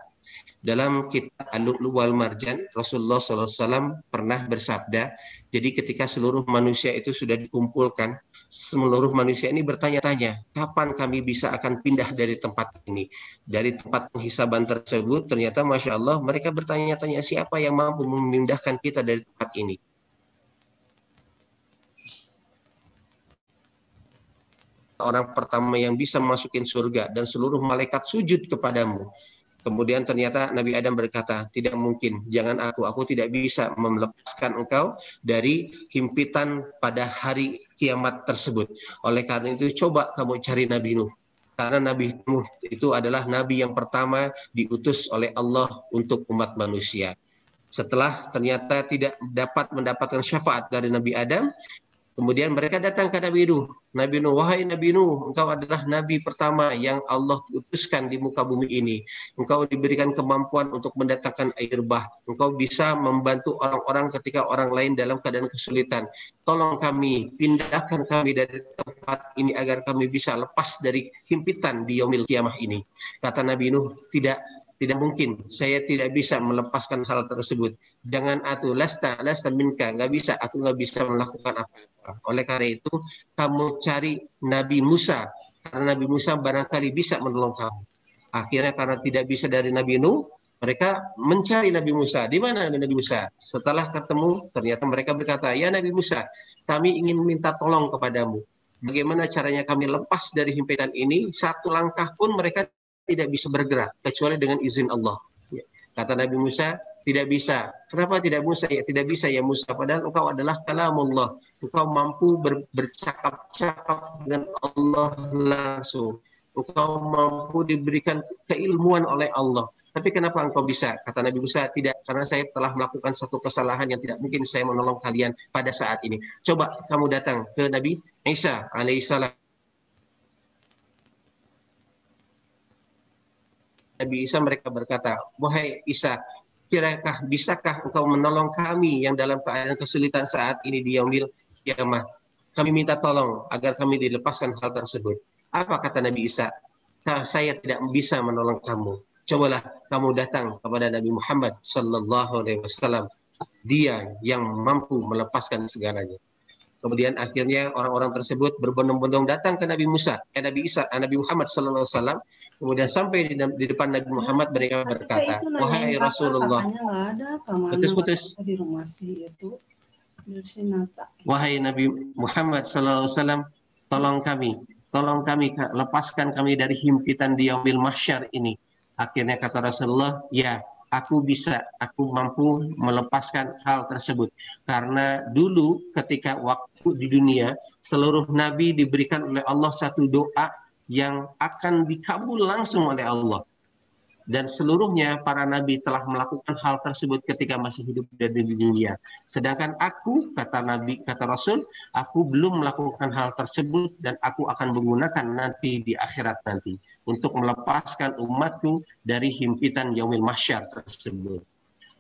Dalam kitab Al-Lu'lu' wal Marjan, Rasulullah SAW pernah bersabda, jadi ketika seluruh manusia itu sudah dikumpulkan, seluruh manusia ini bertanya-tanya, kapan kami bisa akan pindah dari tempat ini? Dari tempat penghisaban tersebut, ternyata Masya Allah, mereka bertanya-tanya, siapa yang mampu memindahkan kita dari tempat ini? Orang pertama yang bisa masukin surga dan seluruh malaikat sujud kepadamu. Kemudian ternyata Nabi Adam berkata, tidak mungkin, jangan aku tidak bisa melepaskan engkau dari himpitan pada hari kiamat tersebut. Oleh karena itu coba kamu cari Nabi Nuh. Karena Nabi Nuh itu adalah Nabi yang pertama diutus oleh Allah untuk umat manusia. Setelah ternyata tidak dapat mendapatkan syafaat dari Nabi Adam, kemudian mereka datang ke Nabi Nuh. Nabi Nuh, wahai Nabi Nuh, engkau adalah Nabi pertama yang Allah utuskan di muka bumi ini. Engkau diberikan kemampuan untuk mendatangkan air bah. Engkau bisa membantu orang-orang ketika orang lain dalam keadaan kesulitan. Tolong kami, pindahkan kami dari tempat ini agar kami bisa lepas dari himpitan di yaumil kiamah ini. Kata Nabi Nuh, tidak mungkin, saya tidak bisa melepaskan hal tersebut. Jangan lasta minka, nggak bisa, aku nggak bisa melakukan apa-apa. Oleh karena itu, kamu cari Nabi Musa, karena Nabi Musa barangkali bisa menolong kamu. Akhirnya karena tidak bisa dari Nabi Nuh, mereka mencari Nabi Musa. Di mana Nabi Musa? Setelah ketemu, ternyata mereka berkata, ya Nabi Musa, kami ingin minta tolong kepadamu. Bagaimana caranya kami lepas dari himpitan ini? Satu langkah pun mereka tidak bisa bergerak kecuali dengan izin Allah. Kata Nabi Musa, tidak bisa. Kenapa tidak Musa? Ya tidak bisa ya Musa, padahal engkau adalah kalamullah. Engkau mampu bercakap-cakap dengan Allah langsung. Engkau mampu diberikan keilmuan oleh Allah. Tapi kenapa engkau bisa? Kata Nabi Musa, tidak, karena saya telah melakukan satu kesalahan yang tidak mungkin saya menolong kalian pada saat ini. Coba kamu datang ke Nabi Isa alaihissalam. Nabi Isa mereka berkata, wahai Isa, bisakah engkau menolong kami yang dalam keadaan kesulitan saat ini di yaumil kiamah? Kami minta tolong agar kami dilepaskan hal tersebut. Apa kata Nabi Isa? Saya tidak bisa menolong kamu. Cobalah kamu datang kepada Nabi Muhammad sallallahu alaihi wasallam. Dia yang mampu melepaskan segalanya. Kemudian akhirnya orang-orang tersebut berbondong-bondong datang ke Nabi Muhammad sallallahu alaihi wasallam. Kemudian sampai di depan Nabi Muhammad, mereka berkata, wahai Rasulullah, putus-putus. Wahai Nabi Muhammad SAW, tolong kami, lepaskan kami dari himpitan di yaumil mahsyar ini. Akhirnya kata Rasulullah, ya, aku bisa, aku mampu melepaskan hal tersebut. Karena dulu ketika waktu di dunia, seluruh Nabi diberikan oleh Allah satu doa yang akan dikabul langsung oleh Allah. Dan seluruhnya para nabi telah melakukan hal tersebut ketika masih hidup di dunia. Sedangkan aku, kata Rasul, aku belum melakukan hal tersebut dan aku akan menggunakan nanti di akhirat nanti untuk melepaskan umatku dari himpitan yaumil mahsyar tersebut.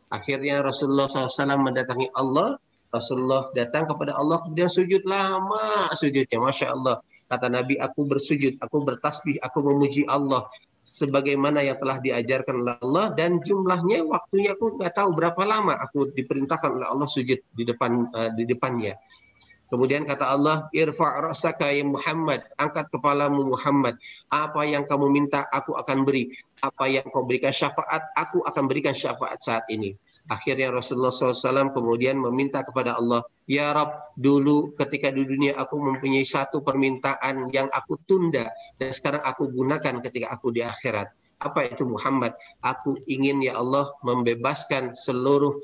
Akhirnya Rasulullah SAW mendatangi Allah. Rasulullah datang kepada Allah, kemudian sujud lama sujudnya, Masya Allah. Kata Nabi, aku bersujud, aku bertasbih, aku memuji Allah sebagaimana yang telah diajarkan oleh Allah, dan jumlahnya waktunya aku nggak tahu berapa lama aku diperintahkan oleh Allah sujud di depannya. Kemudian kata Allah, irfa' ra'saka ya Muhammad, angkat kepalamu Muhammad. Apa yang kamu minta, aku akan beri. Apa yang kau berikan syafaat, aku akan berikan syafaat saat ini. Akhirnya Rasulullah SAW kemudian meminta kepada Allah, ya Rabb, dulu ketika di dunia aku mempunyai satu permintaan yang aku tunda, dan sekarang aku gunakan ketika aku di akhirat. Apa itu Muhammad? Aku ingin ya Allah membebaskan seluruh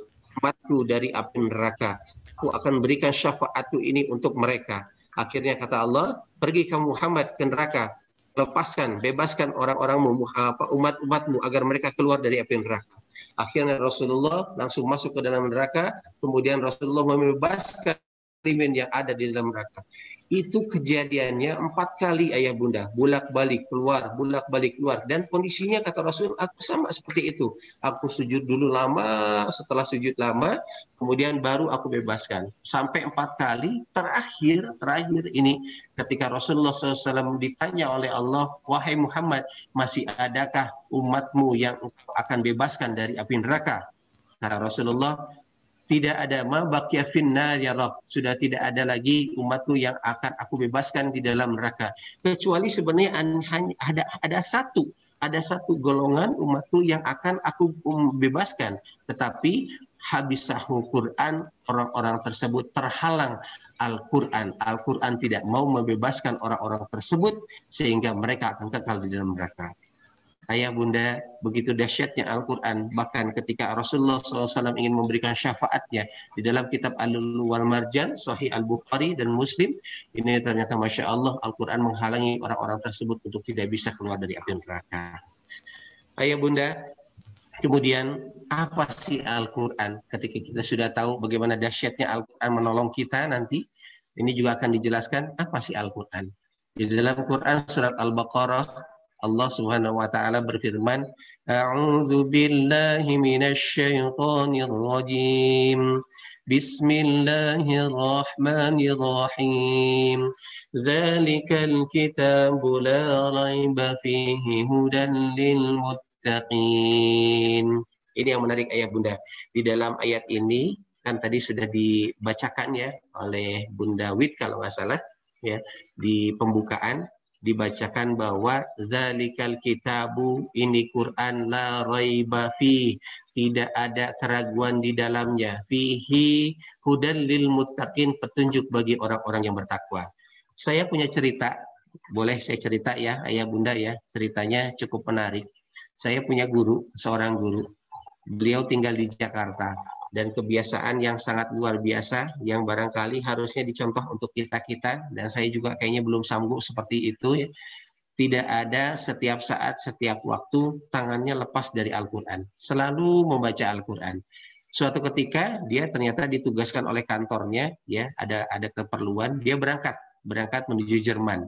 umatku dari api neraka. Aku akan berikan syafaatku ini untuk mereka. Akhirnya kata Allah, pergi kamu Muhammad ke neraka, lepaskan, bebaskan orang-orangmu, umat-umatmu agar mereka keluar dari api neraka. Akhirnya Rasulullah langsung masuk ke dalam neraka, kemudian Rasulullah membebaskan muslimin yang ada di dalam neraka. Itu kejadiannya 4 kali ayah bunda, bolak-balik keluar, dan kondisinya kata Rasul, aku sama seperti itu. Aku sujud dulu lama, setelah sujud lama, kemudian baru aku bebaskan. Sampai 4 kali, terakhir ini ketika Rasulullah SAW ditanya oleh Allah, wahai Muhammad, masih adakah umatmu yang akan bebaskan dari api neraka? Kata Rasulullah, tidak ada, ma baqiya finnar ya Rabb, sudah tidak ada lagi umatku yang akan aku bebaskan di dalam neraka, kecuali sebenarnya hanya ada satu golongan umatku yang akan aku bebaskan, tetapi habis sahur Quran, orang-orang tersebut terhalang Al-Quran tidak mau membebaskan orang-orang tersebut sehingga mereka akan kekal di dalam neraka. Ayah bunda, begitu dahsyatnya Al-Quran, bahkan ketika Rasulullah SAW ingin memberikan syafaatnya di dalam kitab Al-Lu'lu' wal Marjan, Sahih Al-Bukhari dan Muslim, ini ternyata Masya Allah, Al-Quran menghalangi orang-orang tersebut untuk tidak bisa keluar dari api neraka. Ayah bunda, kemudian apa sih Al-Quran? Ketika kita sudah tahu bagaimana dahsyatnya Al-Quran menolong kita nanti, ini juga akan dijelaskan apa sih Al-Quran. Di dalam Quran surat Al-Baqarah, Allah Subhanahu wa taala berfirman, A'udzu billahi minasy syaithanir rajim. Bismillahirrahmanirrahim. Dzalikal kitabu la raiba fihi hudan lil muttaqin. Ini yang menarik ayah bunda. Di dalam ayat ini kan tadi sudah dibacakan ya oleh Bunda Wid kalau nggak salah ya di pembukaan. Dibacakan bahwa zalikal kitabu, ini Quran, la raiba fi, tidak ada keraguan di dalamnya, fihi hudan lil muttaqin, petunjuk bagi orang-orang yang bertakwa. Saya punya cerita, boleh saya cerita ya ayah bunda ya, ceritanya cukup menarik. Saya punya guru, seorang guru, beliau tinggal di Jakarta, dan kebiasaan yang sangat luar biasa yang barangkali harusnya dicontoh untuk kita-kita, dan saya juga kayaknya belum sanggup seperti itu ya. Tidak ada setiap saat, setiap waktu tangannya lepas dari Al-Quran, selalu membaca Al-Quran. Suatu ketika dia ternyata ditugaskan oleh kantornya ya, ada keperluan, dia berangkat menuju Jerman.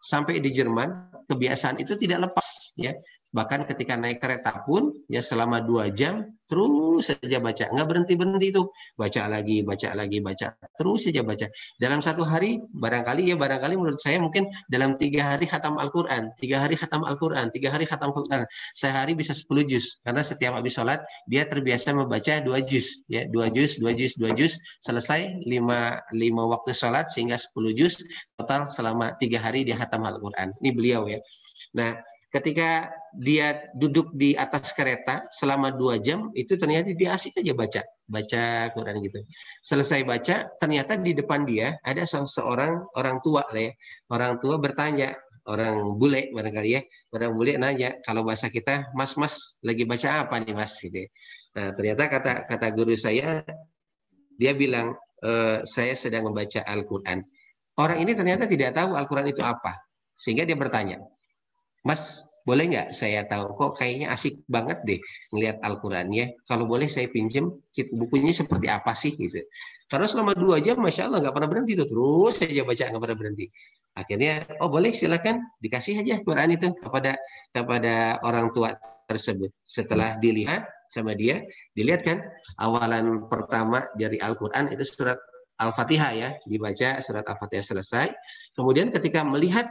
Sampai di Jerman kebiasaan itu tidak lepas ya. Bahkan ketika naik kereta pun ya selama 2 jam terus saja baca, nggak berhenti itu, baca lagi, terus saja baca. Dalam 1 hari barangkali menurut saya mungkin dalam 3 hari khatam Al-Quran, 3 hari khatam Al-Quran, 3 hari khatam Al-Quran, sehari bisa 10 juz, karena setiap habis sholat dia terbiasa membaca 2 juz, ya 2 juz, selesai 5 waktu sholat sehingga 10 juz total selama 3 hari dia khatam Al-Quran. Ini beliau ya. Nah, ketika dia duduk di atas kereta selama 2 jam, itu ternyata dia asik aja baca Quran gitu. Selesai baca, ternyata di depan dia ada seorang orang tua lah ya. Orang tua bertanya, orang bule barangkali ya, orang bule nanya, kalau bahasa kita, mas lagi baca apa nih mas? Gitu. Nah ternyata kata guru saya, dia bilang, saya sedang membaca Al-Quran. Orang ini ternyata tidak tahu Al-Quran itu apa, sehingga dia bertanya, Mas, boleh nggak saya tahu, kok kayaknya asik banget deh ngelihat Al-Qurannya. Kalau boleh saya pinjem bukunya seperti apa sih gitu. Karena selama 2 jam Masya Allah nggak pernah berhenti tuh. Terus saja baca nggak pernah berhenti. Akhirnya, oh boleh silakan dikasih aja Quran itu kepada orang tua tersebut. Setelah dilihat sama dia, dilihat kan awalan pertama dari Al-Quran itu surat Al-Fatihah ya. Dibaca surat Al-Fatihah selesai. Kemudian ketika melihat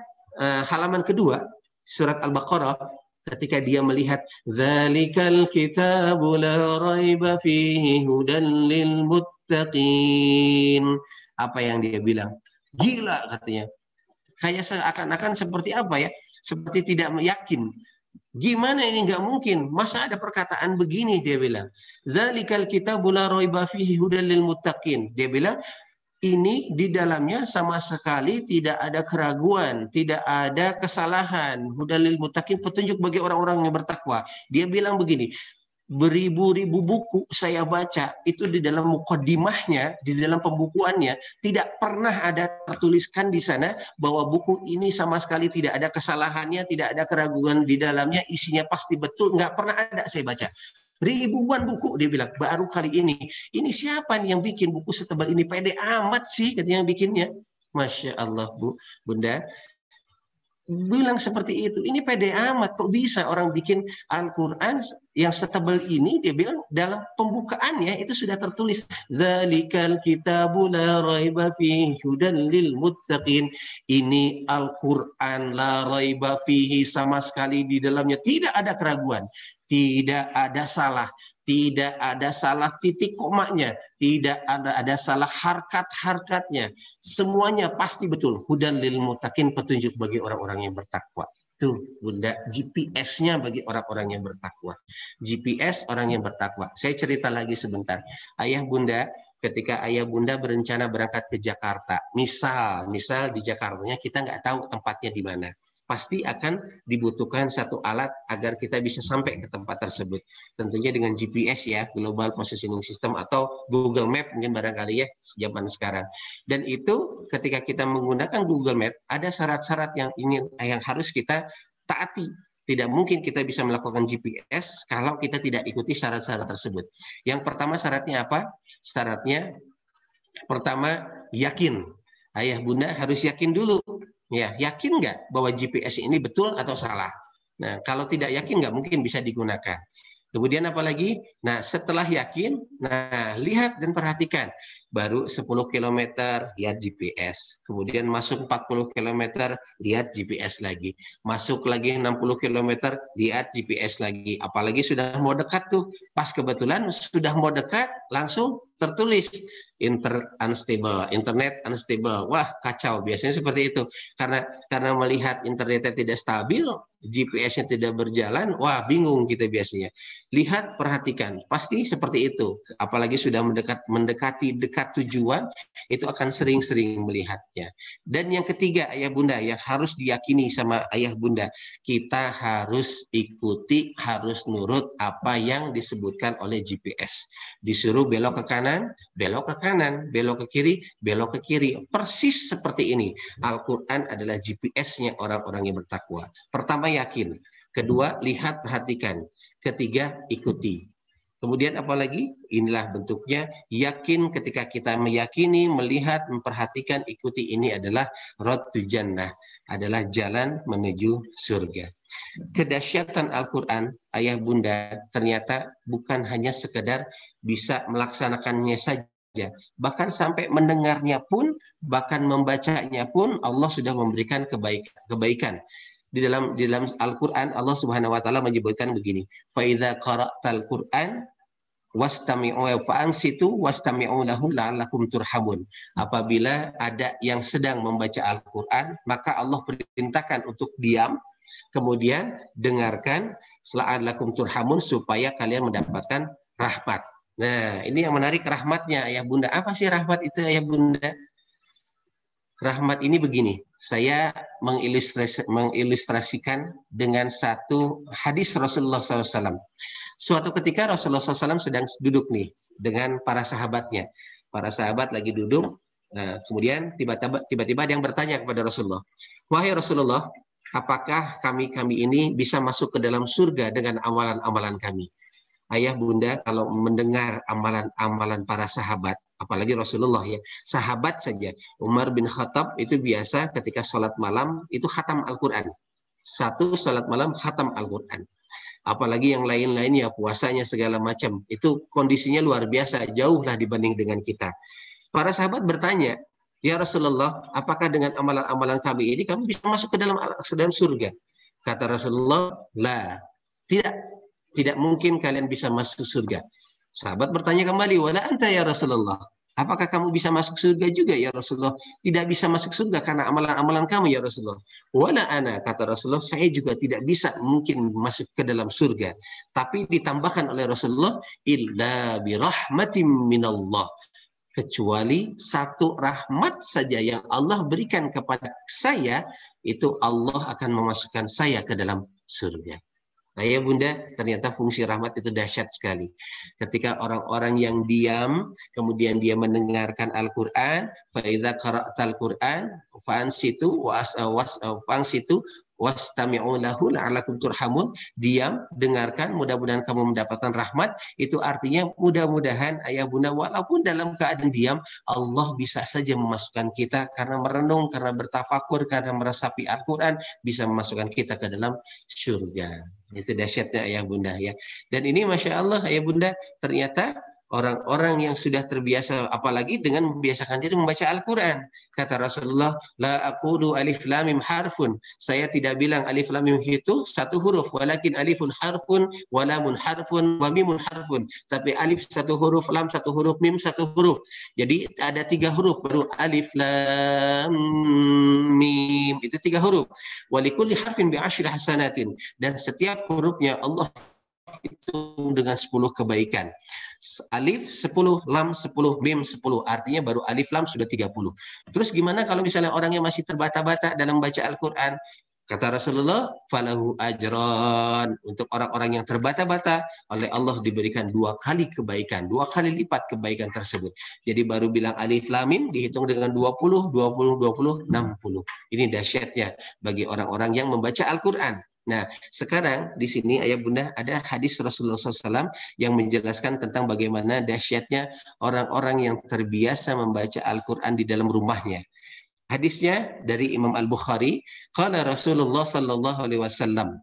halaman kedua, surat Al-Baqarah, ketika dia melihat zalikal kitabu la raiba fihi hudan lil muttaqin, Apa yang dia bilang? Gila katanya. Kayak seakan-akan seperti apa ya? Seperti tidak yakin. Gimana ini nggak mungkin? Masa ada perkataan begini, dia bilang. Dzalikal kitabu la raiba fihi hudal lil muttaqin. Dia bilang, ini di dalamnya sama sekali tidak ada keraguan, tidak ada kesalahan. Hudal lil muttaqin, petunjuk bagi orang-orang yang bertakwa. Dia bilang begini, beribu-ribu buku saya baca, itu di dalam mukaddimahnya, di dalam pembukuannya, tidak pernah ada tertuliskan di sana bahwa buku ini sama sekali tidak ada kesalahannya, tidak ada keraguan di dalamnya, isinya pasti betul, nggak pernah ada saya baca. Ribuan buku, dia bilang, baru kali ini. Ini siapa nih yang bikin buku setebal ini? Pede amat sih katanya yang bikinnya. Masya Allah, Bu, Bunda. Bilang seperti itu, ini pede amat, kok bisa orang bikin Al-Quran yang setebal ini. Dia bilang dalam pembukaannya itu sudah tertulis dzalikal kitabu la raiba fihi hudan lil muttaqin. Ini Al-Quran la raiba fihi, sama sekali di dalamnya tidak ada keraguan, tidak ada salah, tidak ada salah titik komanya, tidak ada salah harkat-harkatnya. Semuanya pasti betul. Hudan lil muttaqin, petunjuk bagi orang-orang yang bertakwa. Tuh, Bunda, GPS-nya bagi orang-orang yang bertakwa. GPS orang yang bertakwa. Saya cerita lagi sebentar. Ayah Bunda, ketika ayah Bunda berencana berangkat ke Jakarta, misal di Jakartanya kita nggak tahu tempatnya di mana. Pasti akan dibutuhkan satu alat agar kita bisa sampai ke tempat tersebut. Tentunya dengan GPS ya, Global Positioning System, atau Google Map mungkin barangkali ya, zaman sekarang. Dan itu ketika kita menggunakan Google Map, ada syarat-syarat yang harus kita taati. Tidak mungkin kita bisa melakukan GPS kalau kita tidak ikuti syarat-syarat tersebut. Yang pertama syaratnya apa? Syaratnya pertama yakin. Ayah Bunda harus yakin dulu. Ya, yakin nggak bahwa GPS ini betul atau salah? Nah, kalau tidak yakin nggak mungkin bisa digunakan. Kemudian apalagi? Nah, setelah yakin, nah lihat dan perhatikan. Baru 10 km, lihat GPS. Kemudian masuk 40 km, lihat GPS lagi. Masuk lagi 60 km, lihat GPS lagi. Apalagi sudah mau dekat tuh. Pas kebetulan sudah mau dekat, langsung tertulis internet unstable. Wah, kacau. Biasanya seperti itu. Karena melihat internetnya tidak stabil, GPS-nya tidak berjalan, wah bingung kita biasanya. Lihat, perhatikan, pasti seperti itu. Apalagi sudah mendekati dekat tujuan, itu akan sering-sering melihatnya. Dan yang ketiga, ayah bunda, yang harus diyakini sama ayah bunda, kita harus ikuti, harus nurut apa yang disebutkan oleh GPS. Disuruh belok ke kanan, belok ke kanan, belok ke kiri, belok ke kiri. Persis seperti ini. Al-Quran adalah GPS-nya orang-orang yang bertakwa. Pertama, yakin. Kedua, lihat, perhatikan. Ketiga, ikuti. Kemudian apalagi? Inilah bentuknya, yakin. Ketika kita meyakini, melihat, memperhatikan, ikuti, ini adalah road to jannah, adalah jalan menuju surga. Kedahsyatan Al-Quran, ayah bunda, ternyata bukan hanya sekedar bisa melaksanakannya saja, bahkan sampai mendengarnya pun, bahkan membacanya pun, Allah sudah memberikan kebaikan. Di dalam Al-Quran, Allah Subhanahu wa taala menyebutkan begini, fa idza qara'tal Qur'an wastami'u fa'ansitu wastami'u lahu la'allakum turhamun. Apabila ada yang sedang membaca Al-Quran, maka Allah perintahkan untuk diam, kemudian dengarkan, la'allakum turhamun, supaya kalian mendapatkan rahmat. Nah, ini yang menarik, rahmatnya ayah bunda. Apa sih rahmat itu ayah bunda? Rahmat ini begini, saya mengilustrasikan dengan satu hadis Rasulullah SAW. Suatu ketika Rasulullah SAW sedang duduk nih dengan para sahabatnya. Para sahabat lagi duduk, kemudian tiba-tiba ada yang bertanya kepada Rasulullah, wahai Rasulullah, apakah kami ini bisa masuk ke dalam surga dengan amalan-amalan kami? Ayah bunda, kalau mendengar amalan-amalan para sahabat, apalagi Rasulullah ya, sahabat saja, Umar bin Khattab itu biasa ketika sholat malam itu khatam Al-Quran. Satu sholat malam khatam Al-Quran. Apalagi yang lain-lainnya, puasanya segala macam, itu kondisinya luar biasa, jauhlah dibanding dengan kita. Para sahabat bertanya, ya Rasulullah, apakah dengan amalan-amalan kami ini kami bisa masuk ke dalam surga? Kata Rasulullah, la, tidak mungkin kalian bisa masuk surga. Sahabat bertanya kembali, wala anta ya Rasulullah, Apakah kamu bisa masuk surga juga ya Rasulullah? Tidak bisa masuk surga karena amalan-amalan kamu ya Rasulullah. Wala ana, kata Rasulullah, saya juga tidak bisa mungkin masuk ke dalam surga. Tapi ditambahkan oleh Rasulullah, illa birahmatim minallah. Kecuali satu rahmat saja yang Allah berikan kepada saya, itu Allah akan memasukkan saya ke dalam surga. Nah ya Bunda, ternyata fungsi rahmat itu dahsyat sekali. Ketika orang-orang yang diam, kemudian dia mendengarkan Al-Quran, فَإِذَا قَرَأْتَ الْقُرْآنَ فَأَنْصِتُوا wastami'u lahu la'allakum turhamun. Diam, dengarkan, mudah-mudahan kamu mendapatkan rahmat. Itu artinya mudah-mudahan ayah bunda walaupun dalam keadaan diam, Allah bisa saja memasukkan kita karena merenung, karena bertafakur, karena meresapi Al-Quran, bisa memasukkan kita ke dalam surga. Itu dahsyatnya ayah bunda ya. Dan ini Masya Allah ayah bunda, ternyata orang-orang yang sudah terbiasa, apalagi dengan membiasakan diri membaca Al-Quran. Kata Rasulullah, la aqulu alif lam mim harfun. Saya tidak bilang alif lam mim itu satu huruf, walakin alifun harfun, wa lamun harfun, wa mimun harfun. Tapi alif satu huruf, lam satu huruf, mim satu huruf. Jadi ada 3 huruf, baru alif lam mim. Itu 3 huruf. Wa likulli harfin bi 10 hasanatin. Dan setiap hurufnya Allah itu dengan 10 kebaikan. Alif 10, lam 10, mim 10. Artinya baru alif lam sudah 30. Terus gimana kalau misalnya orang yang masih terbata-bata dalam membaca Al-Quran? Kata Rasulullah, falahu ajran. Untuk orang-orang yang terbata-bata, oleh Allah diberikan 2 kali kebaikan, 2 kali lipat kebaikan tersebut. Jadi baru bilang alif lam mim dihitung dengan 20, 20, 20, 60. Ini dahsyatnya bagi orang-orang yang membaca Al-Quran. Nah, sekarang di sini ayah bunda ada hadis Rasulullah SAW yang menjelaskan tentang bagaimana dahsyatnya orang-orang yang terbiasa membaca Al-Quran di dalam rumahnya. Hadisnya dari Imam Al-Bukhari, qala Rasulullah sallallahu alaihi wasallam.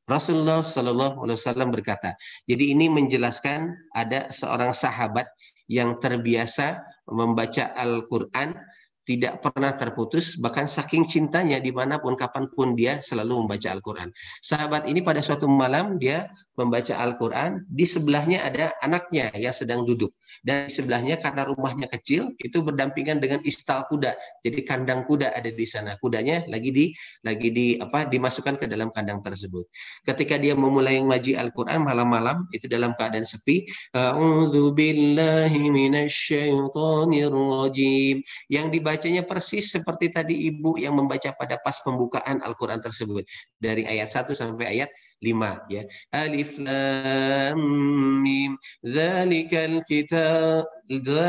Rasulullah sallallahu alaihi wasallam berkata. Jadi ini menjelaskan ada seorang sahabat yang terbiasa membaca Al-Quran, tidak pernah terputus, bahkan saking cintanya dimanapun, kapanpun dia selalu membaca Al-Quran. Sahabat ini pada suatu malam dia membaca Al-Quran, di sebelahnya ada anaknya yang sedang duduk. Dan di sebelahnya karena rumahnya kecil, itu berdampingan dengan istal kuda. Jadi kandang kuda ada di sana. Kudanya dimasukkan ke dalam kandang tersebut. Ketika dia memulai ngaji Al-Quran malam-malam, itu dalam keadaan sepi. A'udzu billahi minasyaitonir rajim. Yang dibacanya persis seperti tadi ibu yang membaca pada pas pembukaan Al-Quran tersebut. Dari ayat 1 sampai ayat 5 ya. Alif lam mim dzalikal kitabu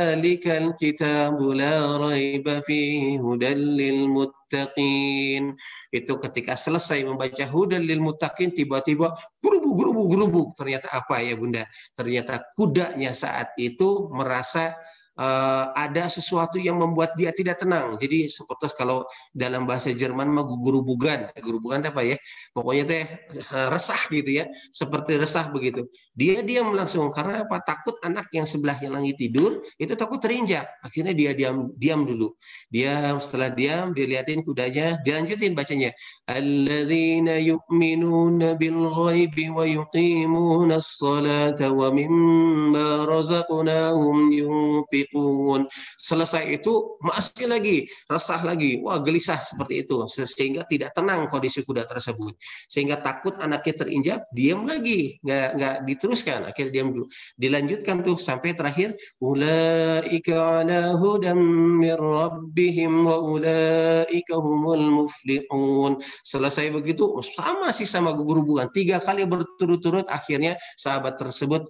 la raiba fihi hudal lil muttaqin. Itu ketika selesai membaca hudal lil muttaqin, tiba-tiba gurubu. Ternyata apa ya bunda? Ternyata kudanya saat itu merasa ada sesuatu yang membuat dia tidak tenang. Jadi seperti kalau dalam bahasa Jerman mah gurubugan apa ya? Pokoknya teh resah gitu ya, seperti resah begitu. Dia diam langsung karena apa? Takut anak yang sebelahnya lagi tidur itu takut terinjak. Akhirnya dia diam dulu. Setelah diam dia liatin kudanya, dilanjutin bacanya. Alladzina yu'minuna bil ghaibi wa yuqimuna as-salata wa mimma razaqnahum yunfiqun. Selesai itu masih lagi resah lagi, wah gelisah seperti itu, sehingga tidak tenang kondisi kuda tersebut, sehingga takut anaknya terinjak, diam lagi, nggak diteruskan, akhirnya diam dulu, dilanjutkan tuh sampai terakhir, ulaika ala hudam mir rabbihim wa ulaika humul muflihun. Selesai begitu sama gugur-guguran 3 kali berturut-turut, akhirnya sahabat tersebut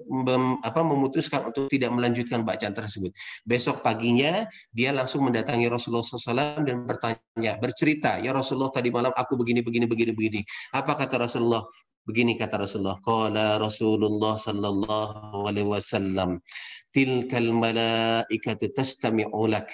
memutuskan untuk tidak melanjutkan bacaan tersebut. Besok paginya dia langsung mendatangi Rasulullah SAW dan bercerita, ya Rasulullah tadi malam aku begini. Apa kata Rasulullah? Begini kata Rasulullah, qala Rasulullah sallallahu alaihi wasallam, tilkal malaikatu tastami'u lak.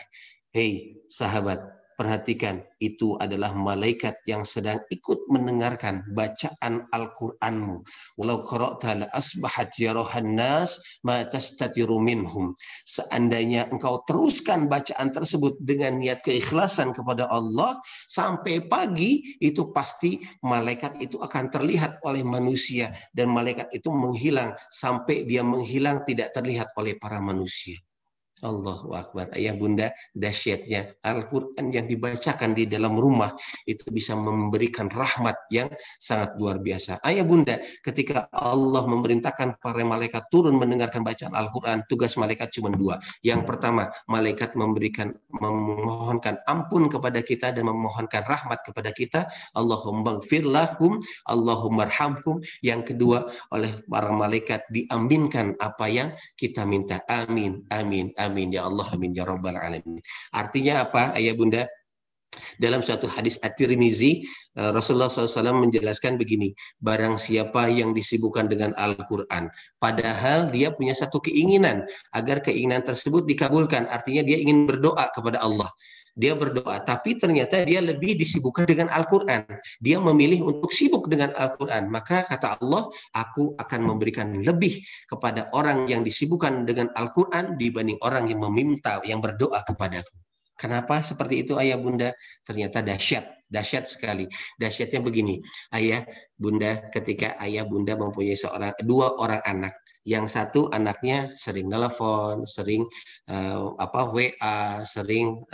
Hei sahabat, perhatikan, itu adalah malaikat yang sedang ikut mendengarkan bacaan Al-Qur'anmu. Walau qara'ta la asbahat yarahan nas ma tastatiru minhum. Seandainya engkau teruskan bacaan tersebut dengan niat keikhlasan kepada Allah sampai pagi, itu pasti malaikat itu akan terlihat oleh manusia, dan malaikat itu menghilang sampai dia menghilang tidak terlihat oleh para manusia. Allahu Akbar. Ayah bunda, dahsyatnya Al-Quran yang dibacakan di dalam rumah itu bisa memberikan rahmat yang sangat luar biasa. Ayah bunda, ketika Allah memerintahkan para malaikat turun mendengarkan bacaan Al-Quran, tugas malaikat cuma dua. Yang pertama, malaikat memohonkan ampun kepada kita dan memohonkan rahmat kepada kita. Allahumma gfir lahum, Allahumma arhamhum. Yang kedua, oleh para malaikat diaminkan apa yang kita minta. Amin, amin, amin ya Allah, amin ya rabbal alamin. Artinya apa ayah bunda? Dalam suatu hadis At-Tirmizi, Rasulullah SAW menjelaskan begini, barang siapa yang disibukkan dengan Al-Quran, padahal dia punya satu keinginan, agar keinginan tersebut dikabulkan, artinya dia ingin berdoa kepada Allah. Dia berdoa, tapi ternyata dia lebih disibukkan dengan Al-Quran. Dia memilih untuk sibuk dengan Al-Quran. Maka kata Allah, aku akan memberikan lebih kepada orang yang disibukkan dengan Al-Quran dibanding orang yang meminta, yang berdoa kepadaku. Kenapa seperti itu ayah bunda? Ternyata dahsyat sekali. Dahsyatnya begini, ayah bunda, ketika ayah bunda mempunyai dua orang anak. Yang satu anaknya sering telepon, sering WA, sering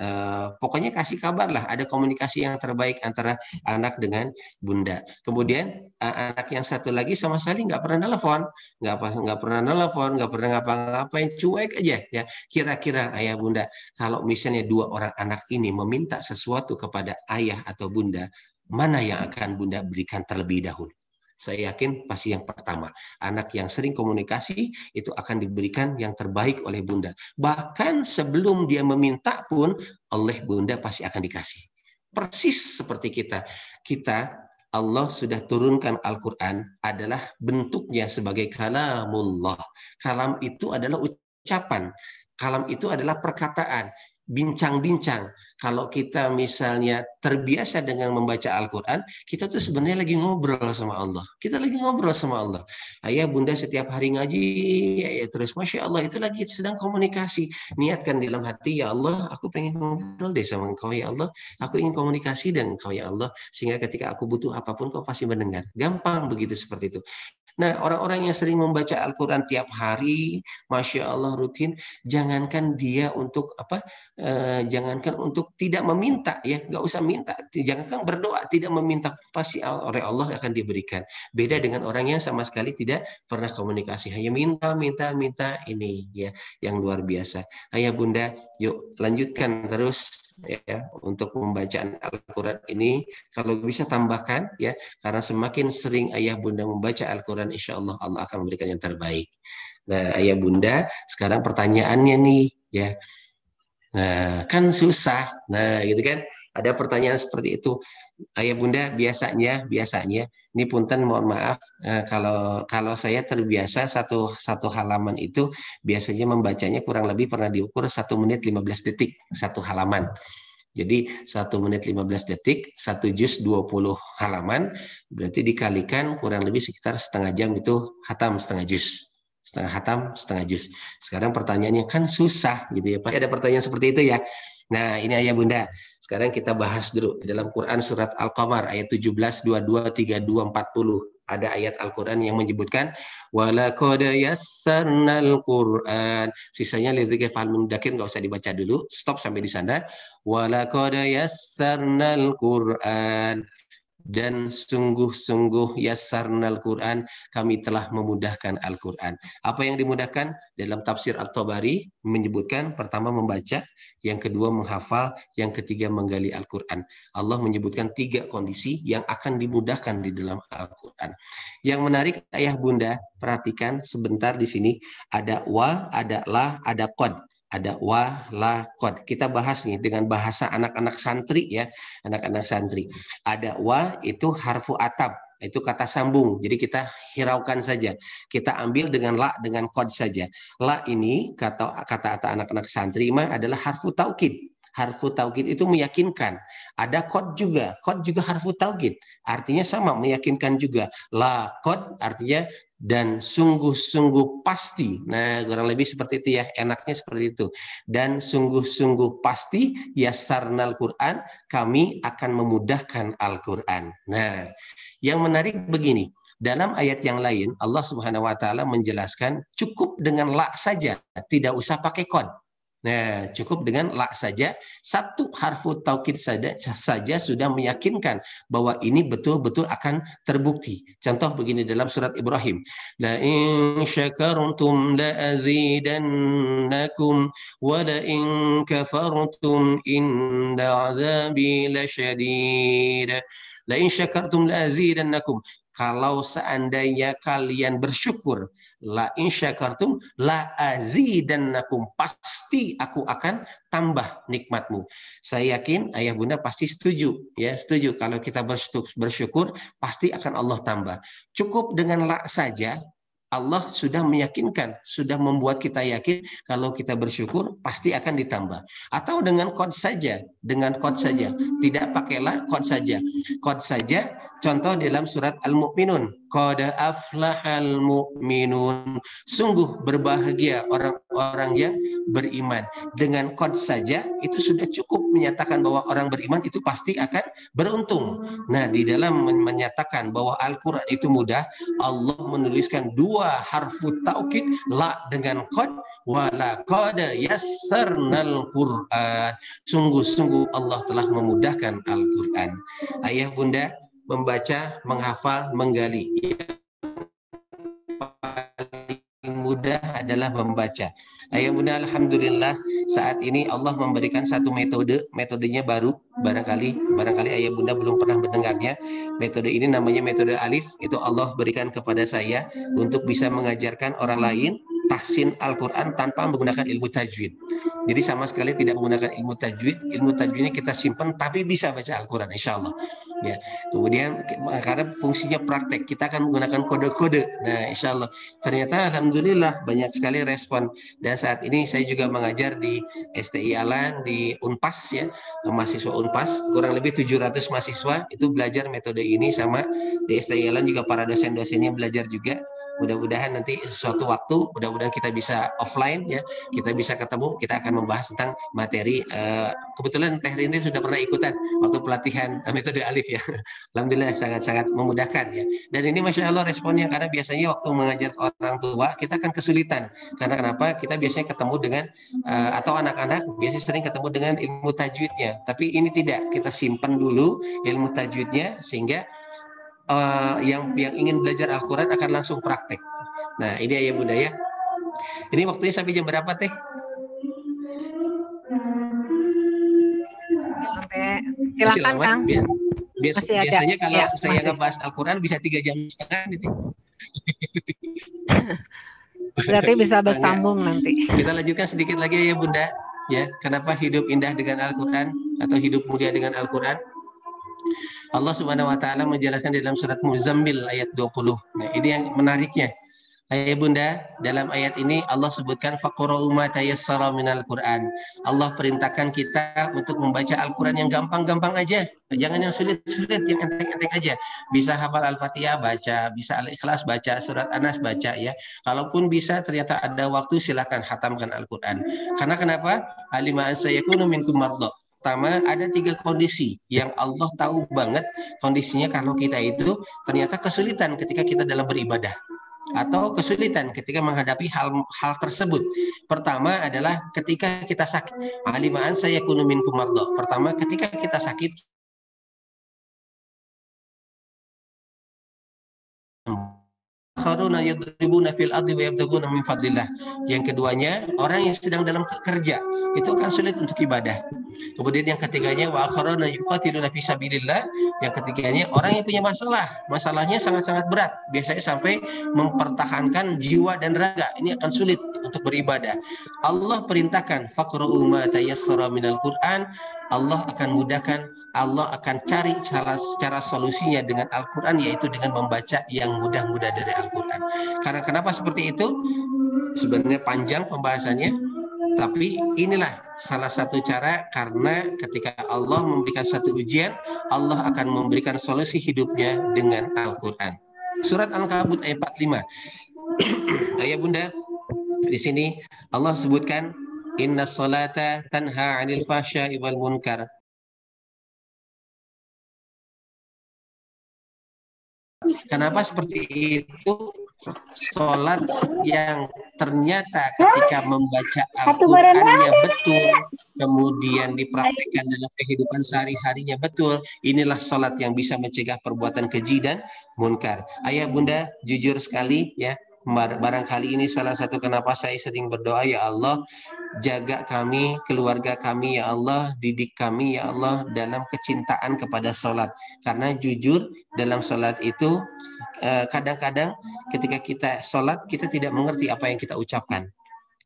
pokoknya kasih kabar lah, ada komunikasi yang terbaik antara anak dengan bunda. Kemudian anak yang satu lagi sama sekali nggak pernah telepon, nggak pernah ngapa-ngapain, cuek aja ya. Kira-kira ayah bunda, kalau misalnya dua orang anak ini meminta sesuatu kepada ayah atau bunda, mana yang akan bunda berikan terlebih dahulu? Saya yakin pasti yang pertama. Anak yang sering komunikasi itu akan diberikan yang terbaik oleh bunda. Bahkan sebelum dia meminta pun oleh bunda pasti akan dikasih. Persis seperti kita. Allah sudah turunkan Al-Quran adalah bentuknya sebagai kalamullah. Kalam itu adalah ucapan. Kalam itu adalah perkataan. Bincang-bincang. Kalau kita misalnya terbiasa dengan membaca Al-Quran, kita tuh sebenarnya lagi ngobrol sama Allah. Kita lagi ngobrol sama Allah. Ayah bunda setiap hari ngaji, ya terus Masya Allah, itu lagi sedang komunikasi. Niatkan dalam hati, ya Allah, aku pengen ngobrol deh sama engkau ya Allah. Aku ingin komunikasi dengan engkau ya Allah. Sehingga ketika aku butuh apapun, kau pasti mendengar. Gampang begitu seperti itu. Nah, orang-orang yang sering membaca Al-Quran tiap hari, Masya Allah rutin, jangankan dia untuk jangankan untuk tidak meminta, ya nggak usah minta, jangankan berdoa tidak meminta, pasti oleh Allah akan diberikan. Beda dengan orang yang sama sekali tidak pernah komunikasi, hanya minta ini ya, yang luar biasa. Ayah bunda, yuk lanjutkan terus ya untuk pembacaan Al-Quran ini. Kalau bisa tambahkan ya, karena semakin sering ayah bunda membaca Al-Quran, insya Allah Allah akan memberikan yang terbaik. Nah ayah bunda, sekarang pertanyaannya nih ya, nah kan susah, nah gitu kan, ada pertanyaan seperti itu ayah bunda. Biasanya ini punten mohon maaf, kalau saya terbiasa satu halaman itu biasanya membacanya kurang lebih pernah diukur 1 menit 15 detik satu halaman. Jadi 1 menit 15 detik, 1 juz 20 halaman, berarti dikalikan kurang lebih sekitar setengah jam itu hatam setengah juz. Setengah hatam, setengah juz. Sekarang pertanyaannya kan susah gitu ya. Pasti ada pertanyaan seperti itu ya. Nah ini ayah bunda. Sekarang kita bahas dulu. Dalam Quran surat Al-Qamar ayat 17, 22, 32, 40. Ada ayat Al-Quran yang menyebutkan walaqad yassarnal Qur'an. Sisanya lidzikri fahal mudzakkir nggak usah dibaca dulu. Stop sampai di sana. Walaqad yassarnal Qur'an. Dan sungguh-sungguh yassarnal Quran, kami telah memudahkan Al-Quran. Apa yang dimudahkan? Dalam tafsir At-Tabari menyebutkan pertama membaca, yang kedua menghafal, yang ketiga menggali Al-Quran. Allah menyebutkan 3 kondisi yang akan dimudahkan di dalam Al-Quran. Yang menarik ayah bunda, perhatikan sebentar di sini, ada wa, ada la, ada qad. Ada wa, la, qad. Kita bahas nih dengan bahasa anak-anak santri ya, anak-anak santri. Ada wa itu harfu atab, itu kata sambung. Jadi kita hiraukan saja. Kita ambil dengan la, dengan qad saja. La ini kata anak-anak santri mah adalah harfu taukid. Harfu taukid itu meyakinkan. Ada qad juga harfu taukid. Artinya sama, meyakinkan juga. La, qad artinya dan sungguh-sungguh pasti. Nah, kurang lebih seperti itu ya, enaknya seperti itu. Dan sungguh-sungguh pasti yassarnal Quran, kami akan memudahkan Al-Quran. Nah, yang menarik begini, dalam ayat yang lain Allah Subhanahu wa taala menjelaskan cukup dengan la saja, tidak usah pakai qad. Nah, cukup dengan la saja, satu harfu taukid saja sudah meyakinkan bahwa ini betul-betul akan terbukti. Contoh begini dalam surat Ibrahim. La in syakartum la azidannakum wa la in kafartum inna azabi lasyadid. La in syakartum la azidannakum. Kalau seandainya kalian bersyukur, la in syakartum la azidannakum, pasti aku akan tambah nikmatmu. Saya yakin ayah bunda pasti setuju, ya, setuju kalau kita bersyukur pasti akan Allah tambah. Cukup dengan la saja Allah sudah meyakinkan, sudah membuat kita yakin kalau kita bersyukur pasti akan ditambah. Atau dengan qad saja, tidak pakai la, qad saja. Qad saja, contoh dalam surat Al-Mu'minun, qad aflahal mu'minun, sungguh berbahagia orang-orang yang beriman. Dengan qad saja itu sudah cukup menyatakan bahwa orang beriman itu pasti akan beruntung. Nah, di dalam menyatakan bahwa Al-Quran itu mudah, Allah menuliskan dua harfu taukid, la dengan qad, wa laqad yassarnal Qur'an. Sungguh-sungguh Allah telah memudahkan Al-Quran. Ayah bunda membaca, menghafal, menggali. Yang mudah adalah membaca. Ayah bunda, alhamdulillah saat ini Allah memberikan satu metodenya baru. Barangkali ayah bunda belum pernah mendengarnya. Metode ini namanya metode alif. Itu Allah berikan kepada saya untuk bisa mengajarkan orang lain tahsin Al-Quran tanpa menggunakan ilmu tajwid. Jadi sama sekali tidak menggunakan ilmu tajwid. Ilmu tajwidnya kita simpan, tapi bisa baca Al-Quran, insya Allah. Ya. Kemudian karena fungsinya praktek, kita akan menggunakan kode-kode. Nah, insya Allah. Ternyata alhamdulillah banyak sekali respon. Dan saat ini saya juga mengajar di STI Alan, di Unpas, ya, mahasiswa Unpas. Kurang lebih 700 mahasiswa itu belajar metode ini, sama di STI Alan juga para dosen-dosennya belajar juga. Mudah-mudahan nanti suatu waktu, mudah-mudahan kita bisa offline, ya, kita bisa ketemu, kita akan membahas tentang materi. Kebetulan Teh Rindin sudah pernah ikutan waktu pelatihan metode alif, ya. Alhamdulillah sangat-sangat memudahkan, ya. Dan ini masya Allah responnya, karena biasanya waktu mengajar orang tua kita akan kesulitan. Karena kenapa? Kita biasanya ketemu dengan atau anak-anak biasanya sering ketemu dengan ilmu tajwidnya. Tapi ini tidak, kita simpan dulu ilmu tajwidnya sehingga yang ingin belajar Al-Quran akan langsung praktek. Nah, ini ayah bunda, ya. Ini waktunya sampai jam berapa, Teh? Silakan, Kang. Biasanya kalau saya ngebahas Al-Quran bisa 3 jam setengah. Gitu. Berarti bisa bersambung nanti. Kita lanjutkan sedikit lagi, ya bunda. Ya, kenapa hidup indah dengan Al-Quran atau hidup mulia dengan Al-Quran? Allah Subhanahu wa taala menjelaskan dalam surat Muzammil ayat 20. Nah, ini yang menariknya. Ayah bunda, dalam ayat ini Allah sebutkan faqra'u ma tayassara minal Qur'an. Allah perintahkan kita untuk membaca Al-Qur'an yang gampang-gampang aja. Jangan yang sulit-sulit, yang enteng-enteng aja. Bisa hafal Al-Fatihah baca, bisa Al-Ikhlas baca, surat An-Nas baca, ya. Kalaupun bisa ternyata ada waktu, silakan hatamkan Al-Qur'an. Karena kenapa? Alima an sayakunu minkum mardha. Pertama, ada 3 kondisi yang Allah tahu banget kondisinya kalau kita itu ternyata kesulitan ketika kita dalam beribadah atau kesulitan ketika menghadapi hal tersebut. Pertama adalah ketika kita sakit. Alimaan saya kunu minkum mardha. Pertama, ketika kita sakit, yang keduanya, orang yang sedang dalam kerja itu akan sulit untuk ibadah. Kemudian yang ketiganya wa akharuna yuqatiluna fi sabilillah. Yang ketiganya orang yang punya masalahnya sangat-sangat berat, biasanya sampai mempertahankan jiwa dan raga. Ini akan sulit untuk beribadah. Allah perintahkan faqra'u ma tayassara minal Qur'an. Allah akan mudahkan, Allah akan cari cara solusinya dengan Al-Quran, yaitu dengan membaca yang mudah-mudah dari Al-Quran. Karena kenapa seperti itu? Sebenarnya panjang pembahasannya, tapi inilah salah satu cara, karena ketika Allah memberikan satu ujian, Allah akan memberikan solusi hidupnya dengan Al-Quran. Surat Al-Ankabut ayat 45. Ayah bunda, di sini Allah sebutkan inna sholata tanha 'anil fahsya'i wal munkar. Kenapa seperti itu? sholat yang ternyata ketika membaca Al-Qur'annya betul, kemudian dipraktekkan dalam kehidupan sehari-harinya betul, inilah sholat yang bisa mencegah perbuatan keji dan munkar. Ayah bunda, jujur sekali ya, barangkali ini salah satu kenapa saya sering berdoa, ya Allah, jaga kami, keluarga kami, ya Allah, didik kami, ya Allah, dalam kecintaan kepada sholat. Karena jujur, dalam sholat itu kadang-kadang ketika kita sholat, kita tidak mengerti apa yang kita ucapkan.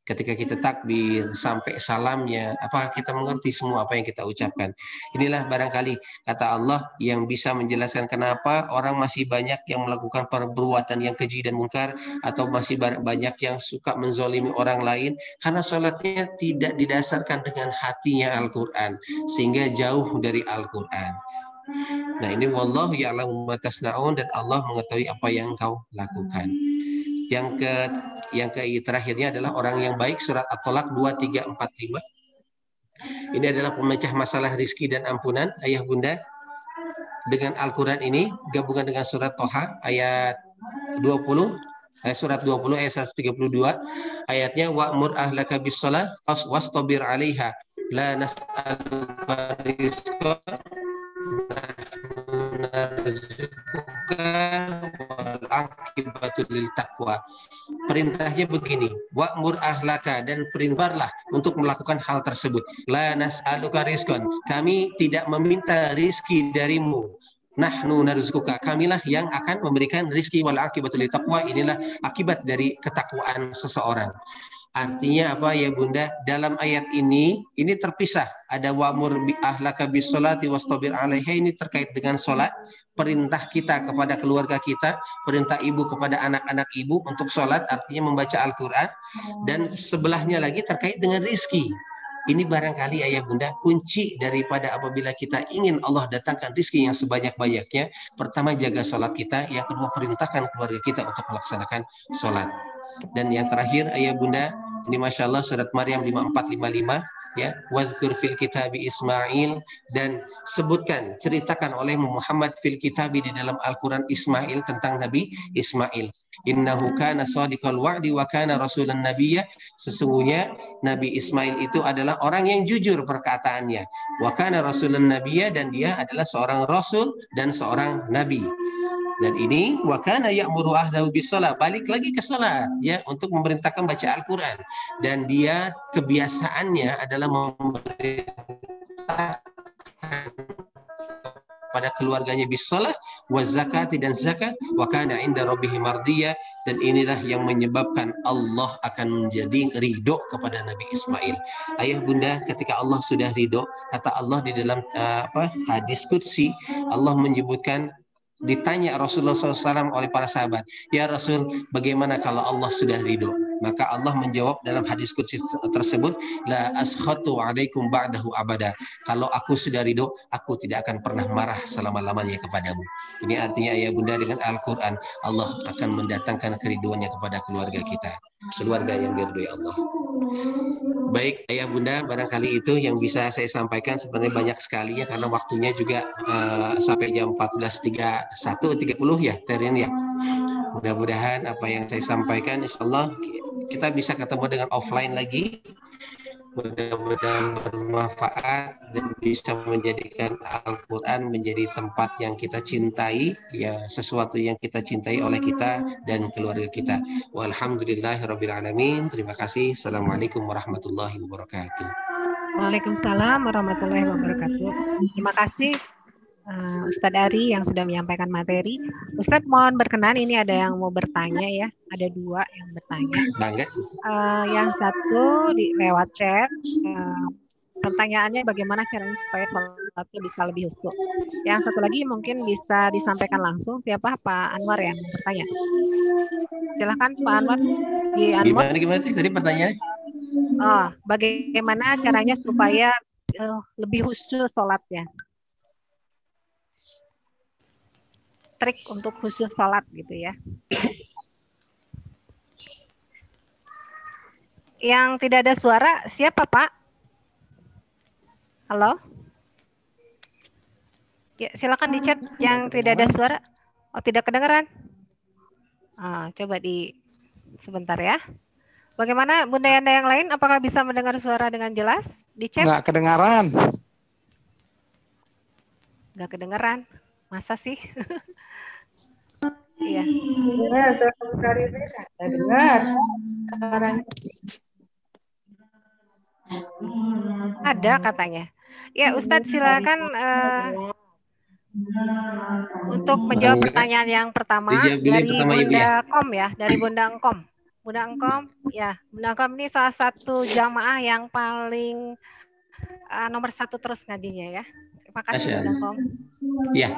Ketika kita takbir sampai salamnya, apakah kita mengerti semua apa yang kita ucapkan? Inilah barangkali kata Allah yang bisa menjelaskan kenapa orang masih banyak yang melakukan perbuatan yang keji dan munkar, atau masih banyak yang suka menzolimi orang lain, karena sholatnya tidak didasarkan dengan hatinya Al-Quran, sehingga jauh dari Al-Quran. Nah ini wallahu ya'lamu ma tasna'un, dan Allah mengetahui apa yang kau lakukan. Yang terakhirnya adalah orang yang baik, surat At-Tolak 2, 3, 4, 5. Ini adalah pemecah masalah rizki dan ampunan. Ayah bunda, dengan Al-Quran ini gabungan dengan surat Toha ayat 20, surat 20 ayat 132, ayatnya wa'mur ahlaka bis-shalah wastabir 'alaiha la nas'aluka rizqan Perintahnya begini, wa'mur ahlaka, dan perintahlah untuk melakukan hal tersebut. La nas'aluka rizqan, kami tidak meminta rizki darimu. Nahnu narzuquka, kamilah yang akan memberikan rizki. Wal akibatul taqwa, inilah akibat dari ketakwaan seseorang. Artinya apa ya bunda? Dalam ayat ini terpisah. Ada wa'mur ahlaka bis sholati wastabir 'alaiha, ini terkait dengan sholat. Perintah kita kepada keluarga kita, perintah ibu kepada anak-anak ibu untuk sholat, artinya membaca Al-Quran. Dan sebelahnya lagi terkait dengan rizki. Ini barangkali ayah bunda kunci daripada apabila kita ingin Allah datangkan rizki yang sebanyak-banyaknya. Pertama, jaga sholat kita. Yang kedua, perintahkan keluarga kita untuk melaksanakan sholat. Dan yang terakhir ayah bunda, ini Masya Allah surat Maryam 54-55 ya, wazkur fil kitabi Ismail, dan sebutkan, ceritakan oleh Muhammad fil kitabi, di dalam Al-Quran, Ismail, tentang Nabi Ismail. Innahu kana shadiqal wa'di wa kana rasulan nabiyya, sesungguhnya Nabi Ismail itu adalah orang yang jujur perkataannya, wa kana rasulan nabiyya, dan dia adalah seorang rasul dan seorang nabi. Dan ini wakana ya'muru ahlahu bis-shalah, balik lagi ke salat ya, untuk memerintahkan baca Al-Qur'an, dan dia kebiasaannya adalah memerintahkan pada keluarganya bis-shalah wa zakati, dan zakat, wa kana 'inda rabbih mardiyya, dan inilah yang menyebabkan Allah akan menjadi ridho kepada Nabi Ismail. Ayah bunda, ketika Allah sudah ridho, kata Allah di dalam hadis qudsi, Allah menyebutkan, ditanya Rasulullah SAW oleh para sahabat, ya Rasul, bagaimana kalau Allah sudah ridho? Maka Allah menjawab dalam hadis qudsi tersebut, la askhatu alaikum ba'dahu abada, kalau aku sudah ridho, aku tidak akan pernah marah selama-lamanya kepadamu. Ini artinya ayah bunda, dengan Al-Quran Allah akan mendatangkan keriduannya kepada keluarga kita, keluarga yang diridhoi Allah. Baik ayah bunda, barangkali itu yang bisa saya sampaikan. Sebenarnya banyak sekali ya, karena waktunya juga sampai jam 14.30 ya Terin ya. Mudah-mudahan apa yang saya sampaikan insya Allah kita bisa ketemu dengan offline lagi. Mudah-mudahan bermanfaat dan bisa menjadikan Al-Quran menjadi tempat yang kita cintai, ya, sesuatu yang kita cintai oleh kita dan keluarga kita. Walhamdulillahirabbil alamin. Terima kasih. Assalamualaikum warahmatullahi wabarakatuh. Waalaikumsalam warahmatullahi wabarakatuh. Terima kasih Ustadz Ari yang sudah menyampaikan materi. Ustadz mohon berkenan, ini ada yang mau bertanya ya, ada dua yang bertanya. Yang satu lewat chat, pertanyaannya bagaimana caranya supaya sholatnya bisa lebih khusyuk. Yang satu lagi mungkin bisa disampaikan langsung, siapa? Pak Anwar yang bertanya. Silahkan Pak Anwar. Gimana tadi pertanyaannya? Bagaimana caranya supaya lebih khusyuk sholatnya? Trik untuk khusyuk sholat gitu ya. Yang tidak ada suara siapa Pak? Halo? Ya, silakan di chat yang tidak ada suara. Oh, tidak kedengaran? Coba sebentar ya. Bagaimana Bunda Yanda yang lain? Apakah bisa mendengar suara dengan jelas di chat? Nggak kedengaran. Nggak kedengaran. Masa sih? Iya. Dengar suara Karina. Dengar suaranya. Ada katanya. Ya, Ustadz silakan untuk menjawab pertanyaan yang pertama dari Bunda Kom ya, dari Bunda Engkom. Bunda Engkom, ya, Bunda Engkom ini salah satu jamaah yang paling nomor 1 terus ngajinya ya. Terima kasih Bunda Engkom. Ya,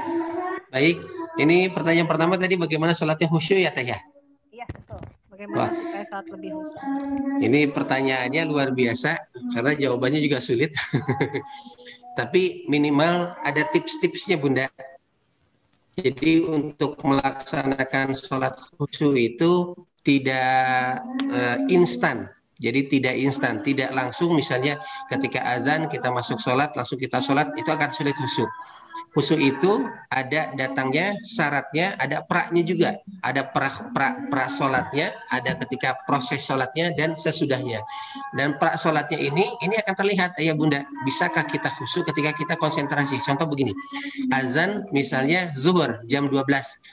baik. Ini pertanyaan pertama tadi bagaimana sholatnya khusyuk ya Teh ya? Iya betul. Bagaimana supaya sholat lebih khusyuk? Ini pertanyaannya luar biasa karena jawabannya juga sulit. Tapi minimal ada tips-tipsnya Bunda. Jadi untuk melaksanakan sholat khusyuk itu tidak instan. Jadi tidak instan, tidak langsung misalnya ketika azan kita masuk sholat, langsung kita sholat, itu akan sulit khusyuk. Khusyuk itu ada datangnya, syaratnya, ada praknya juga. Ada pra sholatnya, ada ketika proses sholatnya, dan sesudahnya. Dan pra sholatnya ini akan terlihat, ya Bunda, bisakah kita khusyuk ketika kita konsentrasi? Contoh begini, azan misalnya zuhur jam 12.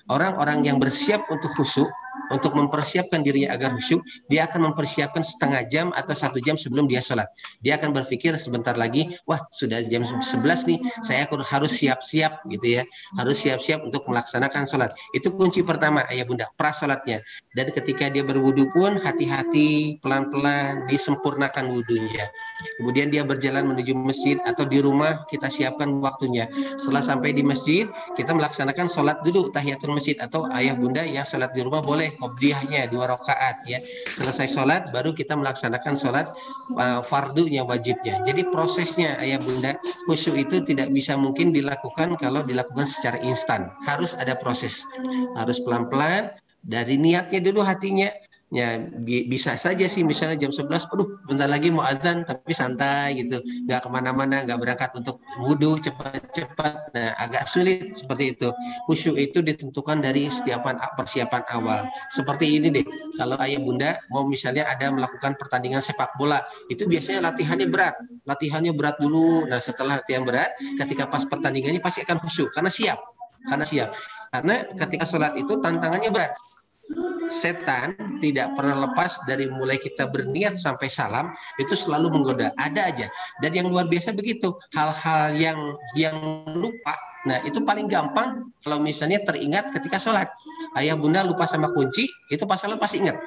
Orang-orang yang bersiap untuk khusyuk, untuk mempersiapkan dirinya agar khusyuk, dia akan mempersiapkan setengah jam atau 1 jam sebelum dia sholat. Dia akan berpikir sebentar lagi, wah sudah jam 11 nih, saya harus siap-siap gitu ya, harus siap-siap untuk melaksanakan sholat. Itu kunci pertama ya Bunda, pra sholatnya. Dan ketika dia berwudu pun hati-hati, pelan-pelan disempurnakan wudunya. Kemudian dia berjalan menuju masjid atau di rumah kita siapkan waktunya. Setelah sampai di masjid, kita melaksanakan sholat dulu tahiyatul masjid, atau ayah Bunda yang sholat di rumah boleh qobliyahnya 2 rakaat ya. Selesai sholat baru kita melaksanakan sholat fardunya, wajibnya. Jadi prosesnya ayah Bunda, khusyuk itu tidak bisa mungkin dilakukan kalau dilakukan secara instan. Harus ada proses, harus pelan-pelan dari niatnya dulu hatinya. Ya bisa saja sih misalnya jam 11, aduh bentar lagi mau azan tapi santai gitu, nggak kemana-mana, nggak berangkat untuk wudhu cepat-cepat. Nah agak sulit seperti itu. Khusyuk itu ditentukan dari persiapan awal. Seperti ini deh, kalau ayah Bunda mau misalnya ada melakukan pertandingan sepak bola, itu biasanya latihannya berat dulu. Nah setelah latihan berat, ketika pas pertandingannya pasti akan khusyuk karena siap. Karena ketika sholat itu tantangannya berat. Setan tidak pernah lepas dari mulai kita berniat sampai salam, itu selalu menggoda, ada aja. Dan yang luar biasa begitu, hal-hal yang lupa. Nah itu paling gampang kalau misalnya teringat ketika sholat. Ayah Bunda lupa sama kunci, itu pas sholat pasti ingat.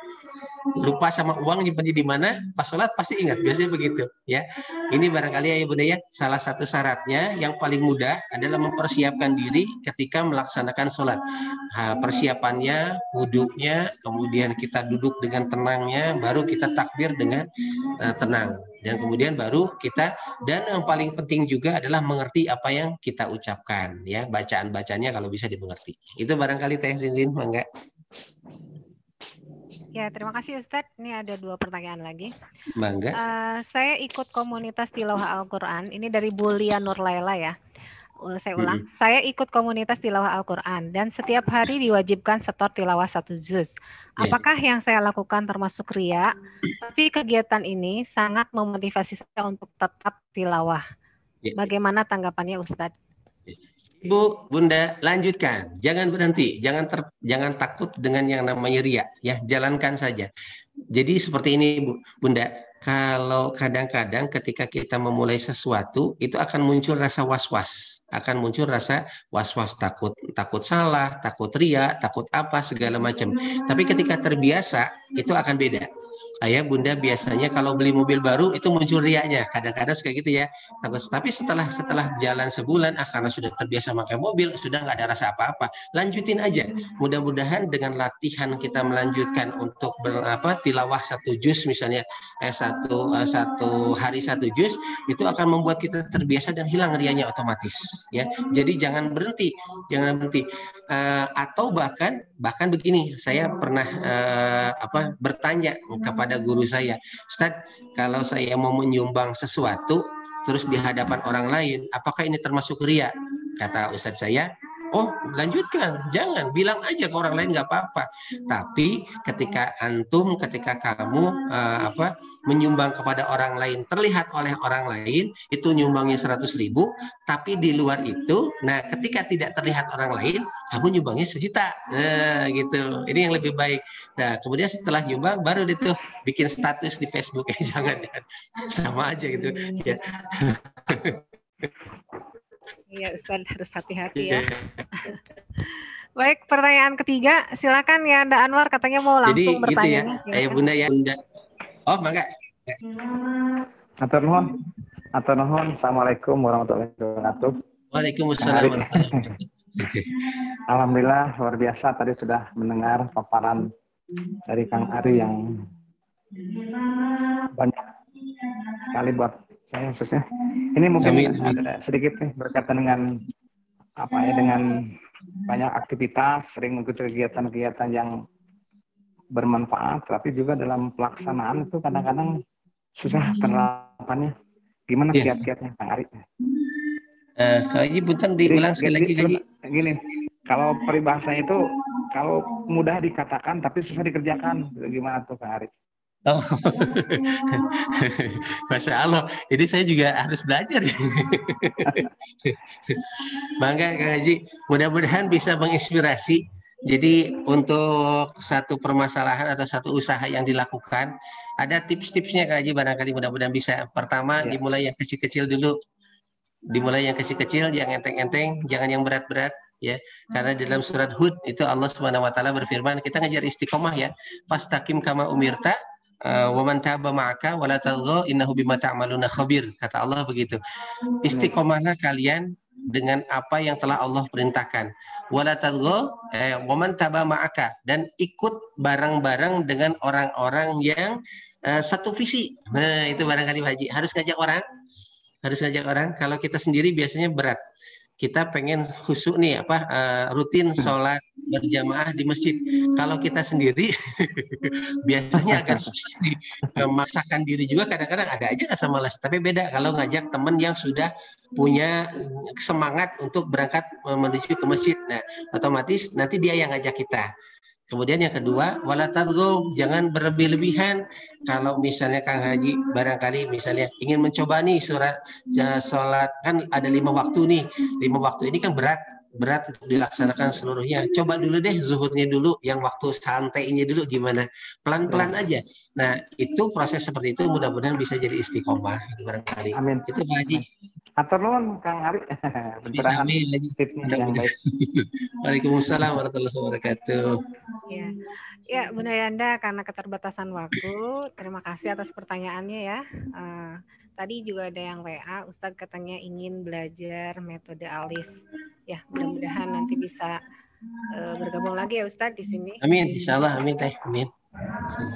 Lupa sama uang nyimpannya di mana, pas sholat pasti ingat, biasanya begitu ya. Ini barangkali ayah Bunda ya, salah satu syaratnya yang paling mudah adalah mempersiapkan diri ketika melaksanakan sholat. Persiapannya, wudhunya, kemudian kita duduk dengan tenangnya, baru kita takbir dengan tenang, dan kemudian baru kita, dan yang paling penting juga adalah mengerti apa yang kita ucapkan ya, bacaan-bacanya kalau bisa dimengerti. Itu barangkali Teh Rinrin, mangga. Ya, terima kasih Ustadz. Ini ada 2 pertanyaan lagi. Mangga. Saya ikut komunitas tilawah Al-Quran. Ini dari Bulia Nurlaila ya. Saya ulang. Saya ikut komunitas tilawah Al-Quran dan setiap hari diwajibkan setor tilawah 1 juz. Apakah yang saya lakukan termasuk riya? Tapi kegiatan ini sangat memotivasi saya untuk tetap tilawah. Bagaimana tanggapannya Ustadz? Ibu, Bunda, lanjutkan. Jangan berhenti, jangan takut dengan yang namanya riya, ya, jalankan saja. Jadi seperti ini, Bunda, kalau kadang-kadang ketika kita memulai sesuatu, itu akan muncul rasa was-was, takut salah, takut riya, takut apa segala macam. Tapi ketika terbiasa, itu akan beda. Ayah Bunda biasanya kalau beli mobil baru itu muncul riaknya, kadang-kadang kayak gitu ya. Tapi setelah jalan sebulan, karena sudah terbiasa pakai mobil, sudah nggak ada rasa apa-apa, lanjutin aja. Mudah-mudahan dengan latihan kita melanjutkan untuk tilawah 1 juz misalnya, satu hari 1 juz, itu akan membuat kita terbiasa dan hilang riaknya otomatis. Ya, jadi jangan berhenti. Atau bahkan begini, saya pernah bertanya kepada guru saya, Ustadz, kalau saya mau menyumbang sesuatu terus di hadapan orang lain, apakah ini termasuk riya? Kata Ustadz saya, oh lanjutkan, jangan bilang aja ke orang lain nggak apa-apa. Tapi ketika kamu menyumbang kepada orang lain, terlihat oleh orang lain itu nyumbangnya 100.000, tapi di luar itu, nah ketika tidak terlihat orang lain, kamu nyumbangnya 1 juta, nah gitu. Ini yang lebih baik. Nah kemudian setelah nyumbang baru itu bikin status di Facebook, jangan sama aja gitu ya. Iya, Ustaz harus hati-hati ya. Baik, pertanyaan ketiga, silakan ya Anda Anwar, katanya mau langsung bertanya. Gitu ya, Bunda ya, Bunda. Oh, mangga. Atur nuhun. Assalamualaikum warahmatullahi wabarakatuh. Waalaikumsalam warahmatullahi wabarakatuh. Alhamdulillah luar biasa, tadi sudah mendengar paparan dari Kang Ari yang banyak sekali buat saya khususnya. Ini mungkin ada sedikit nih berkaitan dengan dengan banyak aktivitas, sering mengikuti kegiatan-kegiatan yang bermanfaat, tapi juga dalam pelaksanaan itu kadang-kadang susah penerapannya. Gimana kiat-kiatnya Kang Ari? Kalau Haji Buntan diulang sekali lagi. Gini, kalau peribahasanya itu kalau mudah dikatakan tapi susah dikerjakan, gimana tuh Kang Ari? Oh, Masya Allah. Jadi saya juga harus belajar. Bangga Kang Haji. Mudah-mudahan bisa menginspirasi. Jadi untuk satu permasalahan atau satu usaha yang dilakukan, ada tips-tipsnya Kang Haji barangkali mudah-mudahan bisa. Pertama, dimulai yang kecil-kecil dulu. Dimulai yang kecil-kecil, yang enteng-enteng, jangan yang berat-berat. Ya, karena di dalam surat Hud itu Allah Subhanahu wa taala berfirman, kita ngajar istiqomah ya. Fastaqim kama umirta wa man taba ma'aka wa la taghaw innahu bima ta'maluna khabir. Kata Allah begitu. Istiqomahlah kalian dengan apa yang telah Allah perintahkan. Wa la taghaw wa man taba ma'aka, dan ikut bareng-bareng dengan orang-orang yang satu visi. Nah, itu barangkali Pak Haji harus ngajak orang. Kalau kita sendiri biasanya berat. Kita pengen khusyuk nih rutin sholat berjamaah di masjid. Kalau kita sendiri biasanya agak susah nih, memaksakan diri juga kadang-kadang ada aja rasa malas. Tapi beda kalau ngajak teman yang sudah punya semangat untuk berangkat menuju ke masjid. Nah, otomatis nanti dia yang ngajak kita. Kemudian yang kedua, wala tadghaw, jangan berlebih-lebihan. Kalau misalnya Kang Haji barangkali misalnya ingin mencoba nih sholat, kan ada 5 waktu nih. 5 waktu ini kan berat untuk dilaksanakan seluruhnya. Coba dulu deh zuhurnya dulu, yang waktu santainya dulu gimana. Pelan-pelan aja. Nah, itu proses seperti itu mudah-mudahan bisa jadi istiqomah barangkali. Amin. Itu Pak Haji. Atur nuhun Kang Ari. Pencerahan tipsnya yang baik. Waalaikumsalam warahmatullahi wabarakatuh. Ya, Bunda Yanda, karena keterbatasan waktu, terima kasih atas pertanyaannya ya. Tadi juga ada yang WA, Ustadz katanya ingin belajar metode alif. Ya, mudah-mudahan nanti bisa bergabung lagi ya Ustadz di sini. Amin, insya Allah, amin teh, amin.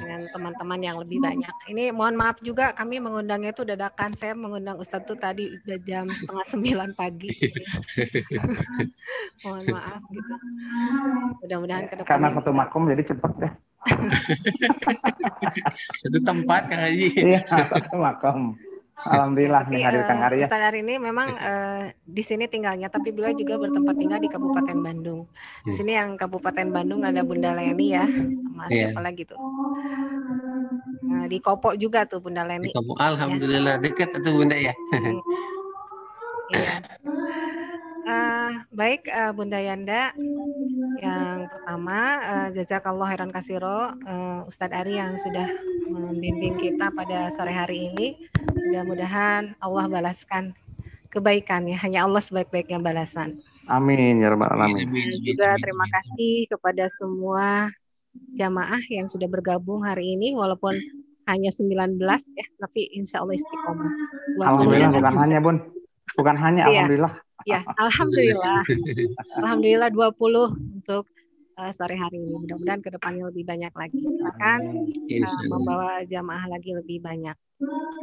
Dengan teman-teman yang lebih banyak. Ini mohon maaf juga kami mengundangnya itu dadakan. Saya mengundang Ustadz tuh tadi udah jam 8:30 pagi. Mohon maaf gitu. Mudah-mudahan ke depan. Karena satu makom jadi cepet deh. Satu tempat Kang Haji. Iya, satu makom. Alhamdulillah menghadirkan Kang Ari ya. Ustadz Ari ini memang di sini tinggalnya, tapi beliau juga bertempat tinggal di Kabupaten Bandung. Di sini yang Kabupaten Bandung ada Bunda Leni ya, sama siapa lagi tuh? Di Kopo juga tuh Bunda Leni. Di Kopo, alhamdulillah dekat itu Bunda ya. Iya. Baik Bunda Yanda, yang pertama jazakallah khairan kasiro Ustadz Ari yang sudah membimbing kita pada sore hari ini. Mudah-mudahan Allah balaskan kebaikannya, hanya Allah sebaik-baiknya balasan. Amin ya rabbal alamin. Juga terima kasih kepada semua jamaah yang sudah bergabung hari ini, walaupun hanya 19 ya, tapi insya Allah istiqomah. Alhamdulillah, bukan hanya Bun, bukan hanya alhamdulillah. Ya, alhamdulillah. Alhamdulillah 20 untuk sore hari ini. Mudah-mudahan ke depannya lebih banyak lagi. Silakan membawa jamaah lagi lebih banyak.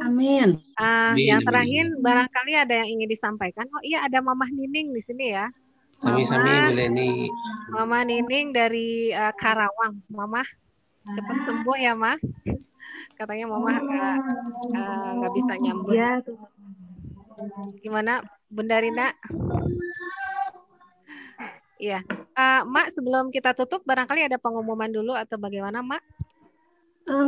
Amin. Yang terakhir barangkali ada yang ingin disampaikan. Oh iya, ada Mamah Nining di sini ya. Sami-sami Leni. Mama Nining dari Karawang. Mamah cepat sembuh ya, Mah. Katanya Mamah nggak bisa nyambut. Ya, tuh. Gimana Bunda Rina? Iya. Mak, sebelum kita tutup, barangkali ada pengumuman dulu atau bagaimana, Mak?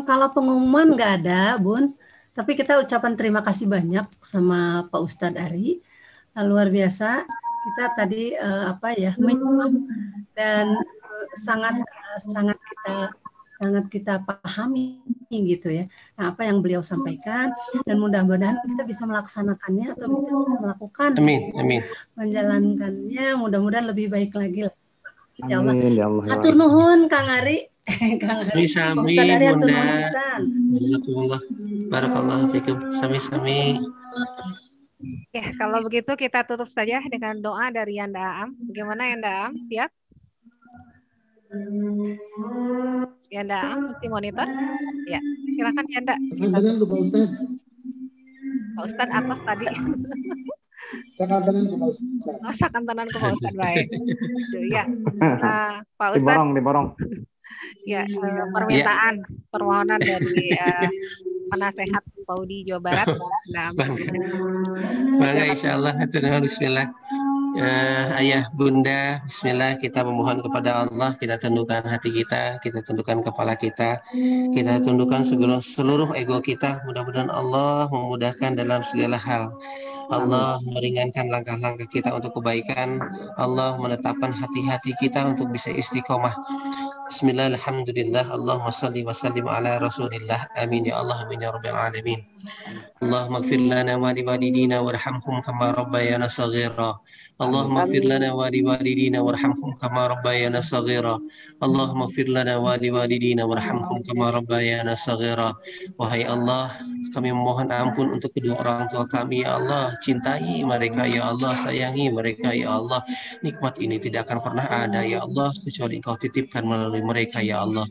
Kalau pengumuman nggak ada, Bun. Tapi kita ucapan terima kasih banyak sama Pak Ustadz Ari. Luar biasa. Kita tadi menyimak dan sangat kita pahami gitu ya. Nah, apa yang beliau sampaikan, dan mudah-mudahan kita bisa melaksanakannya atau bisa melakukan. Amin. Menjalankannya mudah-mudahan lebih baik lagi. Ya Allah. Amin, ya Allah. Atur nuhun Kang Ari. Sami-sami, Bunda. Barakallahu fikum. Sami-sami. Ya, kalau begitu kita tutup saja dengan doa dari Yanda Aam. Bagaimana Yanda Aam? Siap? Yanda Aam, mesti monitor? Ya, silakan Yanda. Kantanan ke Pak Ustadz. Pak Ustadz atas tadi. Kantanan ke Pak Ustadz. Kantanan ke Pak Ustadz, baik. Ya, Pak Ustadz. Diborong. Ya, permohonan dari penasehat Paudi Jawa Barat. Bangga insya Allah. Bismillah. Ayah, Bunda, bismillah, kita memohon kepada Allah, kita tundukkan hati kita tundukkan kepala kita tundukkan seluruh ego kita. Mudah-mudahan Allah memudahkan dalam segala hal. Allah meringankan langkah-langkah kita untuk kebaikan. Allah menetapkan hati-hati kita untuk bisa istiqomah. Bismillah, alhamdulillah, Allahumma salli wa sallim ala rasulillah. Amin ya Allah, amin ya rabbil alamin. Allahumma gfir lana wa liwalidina warhamhum kama rabbayana saghira. Allahumma gfir lana wa liwalidina warhamhum kama rabbayana saghira. Allahumma gfir lana wa liwalidina warhamhum kama rabbayana saghira. Wahai Allah, kami memohon ampun untuk kedua orang tua kami ya Allah. Cintai mereka ya Allah, sayangi mereka ya Allah. Nikmat ini tidak akan pernah ada ya Allah kecuali Engkau titipkan melalui mereka ya Allah.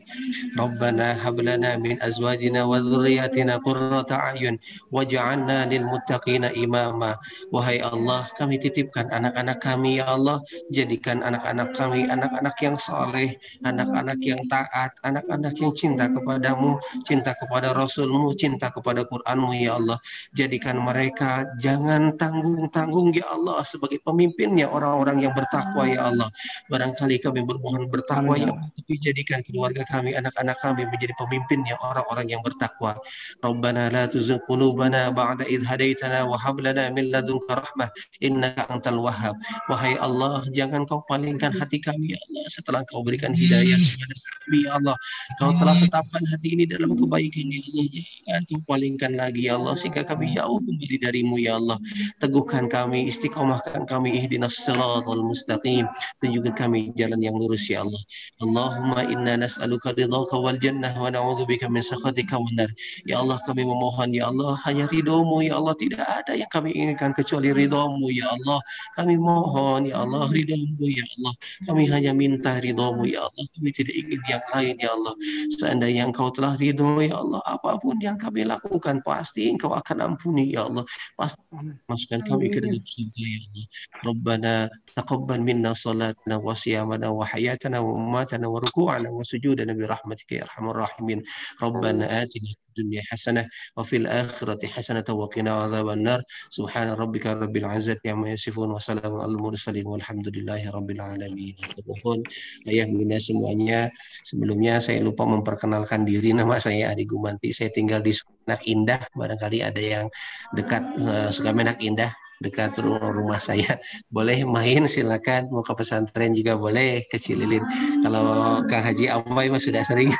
Rabbana hab lana min azwajina wa dzurriyyatina qurrata a'yun waj'alna lil muttaqina imama. Wahai Allah, kami titipkan anak-anak kami ya Allah, jadikan anak-anak kami anak-anak yang saleh, anak-anak yang taat, anak-anak yang cinta kepadamu, cinta kepada Rasulmu, cinta kepada Qur'anmu ya Allah. Jadikan mereka jangan tanggung-tanggung ya Allah sebagai pemimpinnya orang-orang yang bertakwa ya Allah. Barangkali kami bermohon bertakwa ya Allah, tapi jadikan keluarga kami, anak-anak kami menjadi pemimpinnya orang-orang yang bertakwa. Rabbana la tuzigh qulubana ba'da idh hadaitana wa hab lana min ladunka rahmah innaka antal wahhab. Wahai Allah, jangan Kau palingkan hati kami ya Allah setelah Kau berikan hidayah kepada kami ya Allah. Kau telah tetapkan hati ini dalam kebaikan ya Allah. Jangan Kau palingkan lagi ya Allah sehingga kami jauh kembali darimu ya Allah. Teguhkan kami, istiqomahkan kami, ihdinas siratal mustaqim, tunjukkan kami jalan yang lurus ya Allah. Allahumma inna nas'aluka ridhaka wal jannah wa na'udzubika min sakhatika wan nar. Ya Allah, kami memohon ya Allah hanya ridho-Mu ya Allah, tidak ada yang kami inginkan kecuali ridho-Mu ya Allah. Kami mohon ya Allah ridho-Mu ya Allah. Kami hanya minta ridho-Mu ya Allah. Kami tidak ingin yang lain ya Allah. Seandainya Engkau telah ridho ya Allah, apapun yang kami lakukan pasti Engkau akan ampuni ya Allah. Pasti masukkan kami ke dalam surga ya Allah. Rabbana taqabbal minna salatana wa siyamana wa hayatana wa umatana wa ruku'ana wa sujudana bi rahmatika ya arhamar rahimin. Rabbana atina fid dunya hasanah wa fil akhirati hasanah wa qina adzaban nar. Subhana rabbika rabbil izzati amma yasifun wa salamun alal mursalin walhamdulillahi rabbil alamin. Mohon ayah bunda semuanya, sebelumnya saya lupa memperkenalkan diri. Nama saya Ari Gumanti, saya tinggal di Sukamenak Indah. Barangkali ada yang dekat Sukamenak Indah, dekat rumah saya, boleh main silakan, mau ke pesantren juga boleh, ke Cililin. Kalau Kang Haji Amai mah sudah sering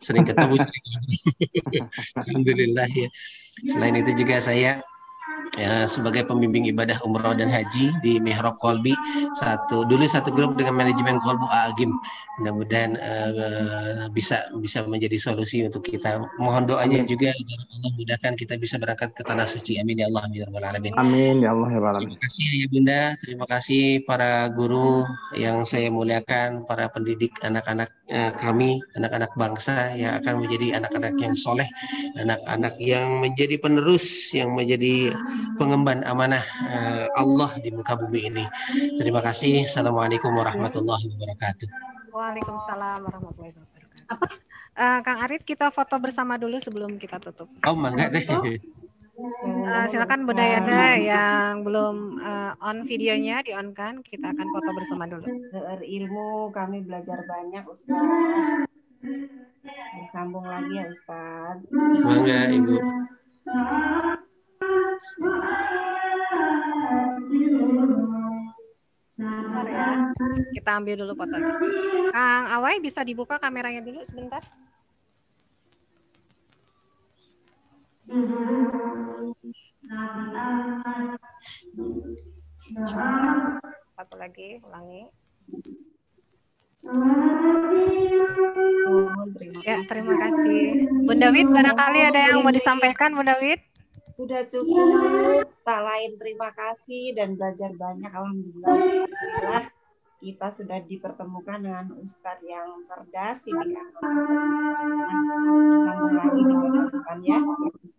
ketemu. Alhamdulillah ya. Selain itu juga saya ya, sebagai pembimbing ibadah umroh dan haji di Mihrab Kolbi, dulu satu grup dengan manajemen Kolbu Agim. Mudah-mudahan bisa menjadi solusi untuk kita. Mohon doanya juga agar Allah mudahkan kita bisa berangkat ke tanah suci. Amin ya Allah, amin ya rabbal alamin. Amin ya Allah ya rabbal alamin. Terima kasih ya Bunda, terima kasih para guru yang saya muliakan, para pendidik anak-anak kami, anak-anak bangsa yang akan menjadi anak-anak yang soleh, anak-anak yang menjadi penerus, yang menjadi pengemban amanah Allah di muka bumi ini. Terima kasih. Assalamualaikum warahmatullahi wabarakatuh. Waalaikumsalam warahmatullahi wabarakatuh. Kang Arif, kita foto bersama dulu sebelum kita tutup. Oh, mangga deh. Silakan Bunda Yanda yang belum on videonya, di on kan, kita akan foto bersama dulu. Ilmu kami belajar banyak Ustaz. Disambung lagi ya Ustaz. Bangga Ibu. Bentar ya, kita ambil dulu fotonya. Kang Awai bisa dibuka kameranya dulu sebentar. Satu lagi, ulangi. Ya, terima kasih. Bunda Wid, barangkali ada yang mau disampaikan, Bunda Wid? Sudah cukup, tak lain terima kasih dan belajar banyak. Alhamdulillah kita sudah dipertemukan dengan Ustadz yang cerdas ini. Sambung lagi di masa depan ya.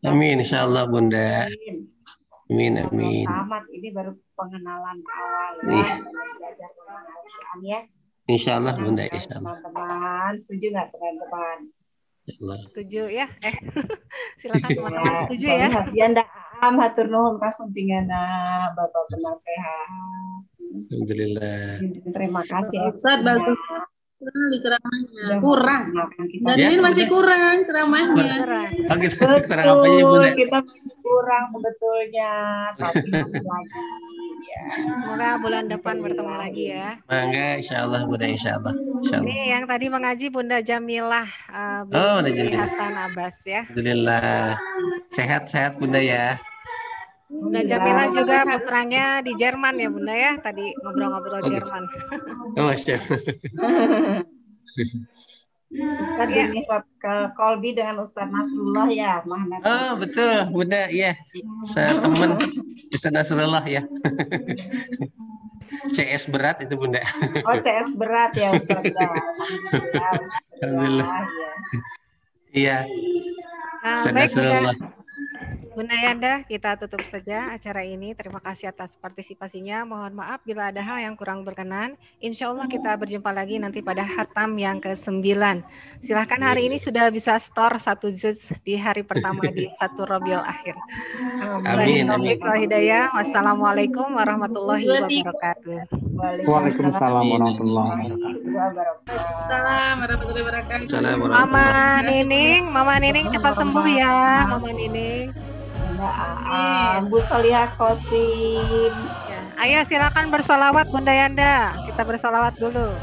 Amin, insya Allah Bunda. Amin, amin. Tamat, ini baru pengenalan awal ya. Belajar mengenal Quran ya. Insya Allah Bunda, insya Allah. Teman-teman, setuju nggak teman-teman? Setuju ya. Silakan teman-teman setuju ya. Yanda am hatur nuhun kasumpingana Bapak penasehat. Alhamdulillah. Terima kasih. Ustaz bagus di ceramahnya. Kurang. Dan ini masih kurang ceramahnya. Oh, kita kurang apanya Bunda? Kita kurang sebetulnya. Tapi lagi. Ya. Semoga bulan depan bertemu lagi ya. Bangga, insya Allah Bunda, insya Allah. Ini yang tadi mengaji Bunda Jamilah binti Hasan Abbas ya. Alhamdulillah. Sehat-sehat Bunda ya. Bunda Jamilah juga putranya di Jerman ya Bunda ya. Tadi ngobrol-ngobrol Jerman. Oh, Masya Allah. Ustadz ini Kolbi dengan Ustadz Nasrullah ya, Muhammad. Oh betul Bunda, iya. Saya teman Ustadz Nasrullah ya. CS berat itu Bunda. Oh CS berat ya Ustadz. Alhamdulillah. Iya. Baik Bunda Yanda, kita tutup saja acara ini. Terima kasih atas partisipasinya. Mohon maaf bila ada hal yang kurang berkenan. Insya Allah kita berjumpa lagi nanti pada khatam yang ke-9. Silahkan hari ini sudah bisa store 1 juz di hari pertama di 1 Rabiul Akhir. Amin. Hidayah. Wassalamualaikum warahmatullahi wabarakatuh. Waalaikumsalam warahmatullahi wabarakatuh. Assalamualaikum warahmatullahi wabarakatuh. Mama Nining cepat sembuh ya, Mama Nining. Bu Solihah Kosim. Ya. Ayo silakan bersolawat Bunda Yanda. Kita bersolawat dulu.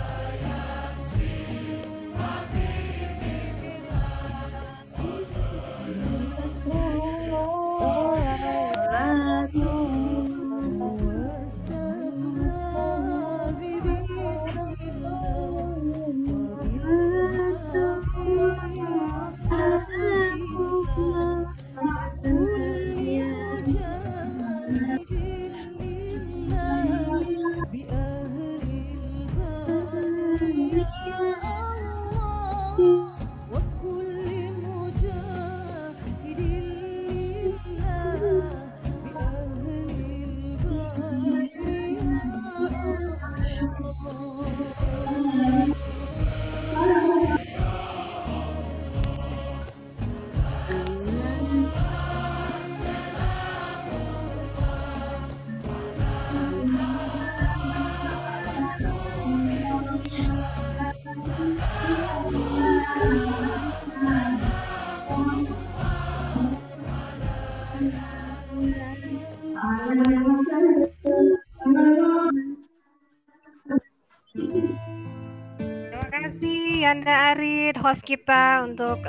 Yanda Arid, host kita untuk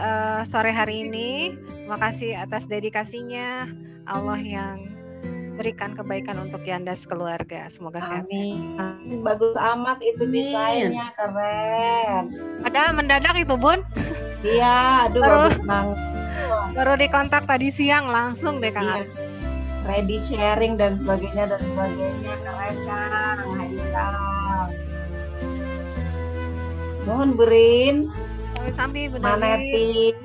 sore hari ini. Terima kasih atas dedikasinya. Allah yang berikan kebaikan untuk Yanda sekeluarga. Semoga sehat. Amin. Bagus amat itu desainnya, keren. Padahal mendadak itu Bun. Iya, aduh bagus banget. Baru dikontak tadi siang langsung deh Kang. Ready sharing dan sebagainya keren Kang. Haikal. Mohon berin. Sampai Maneti.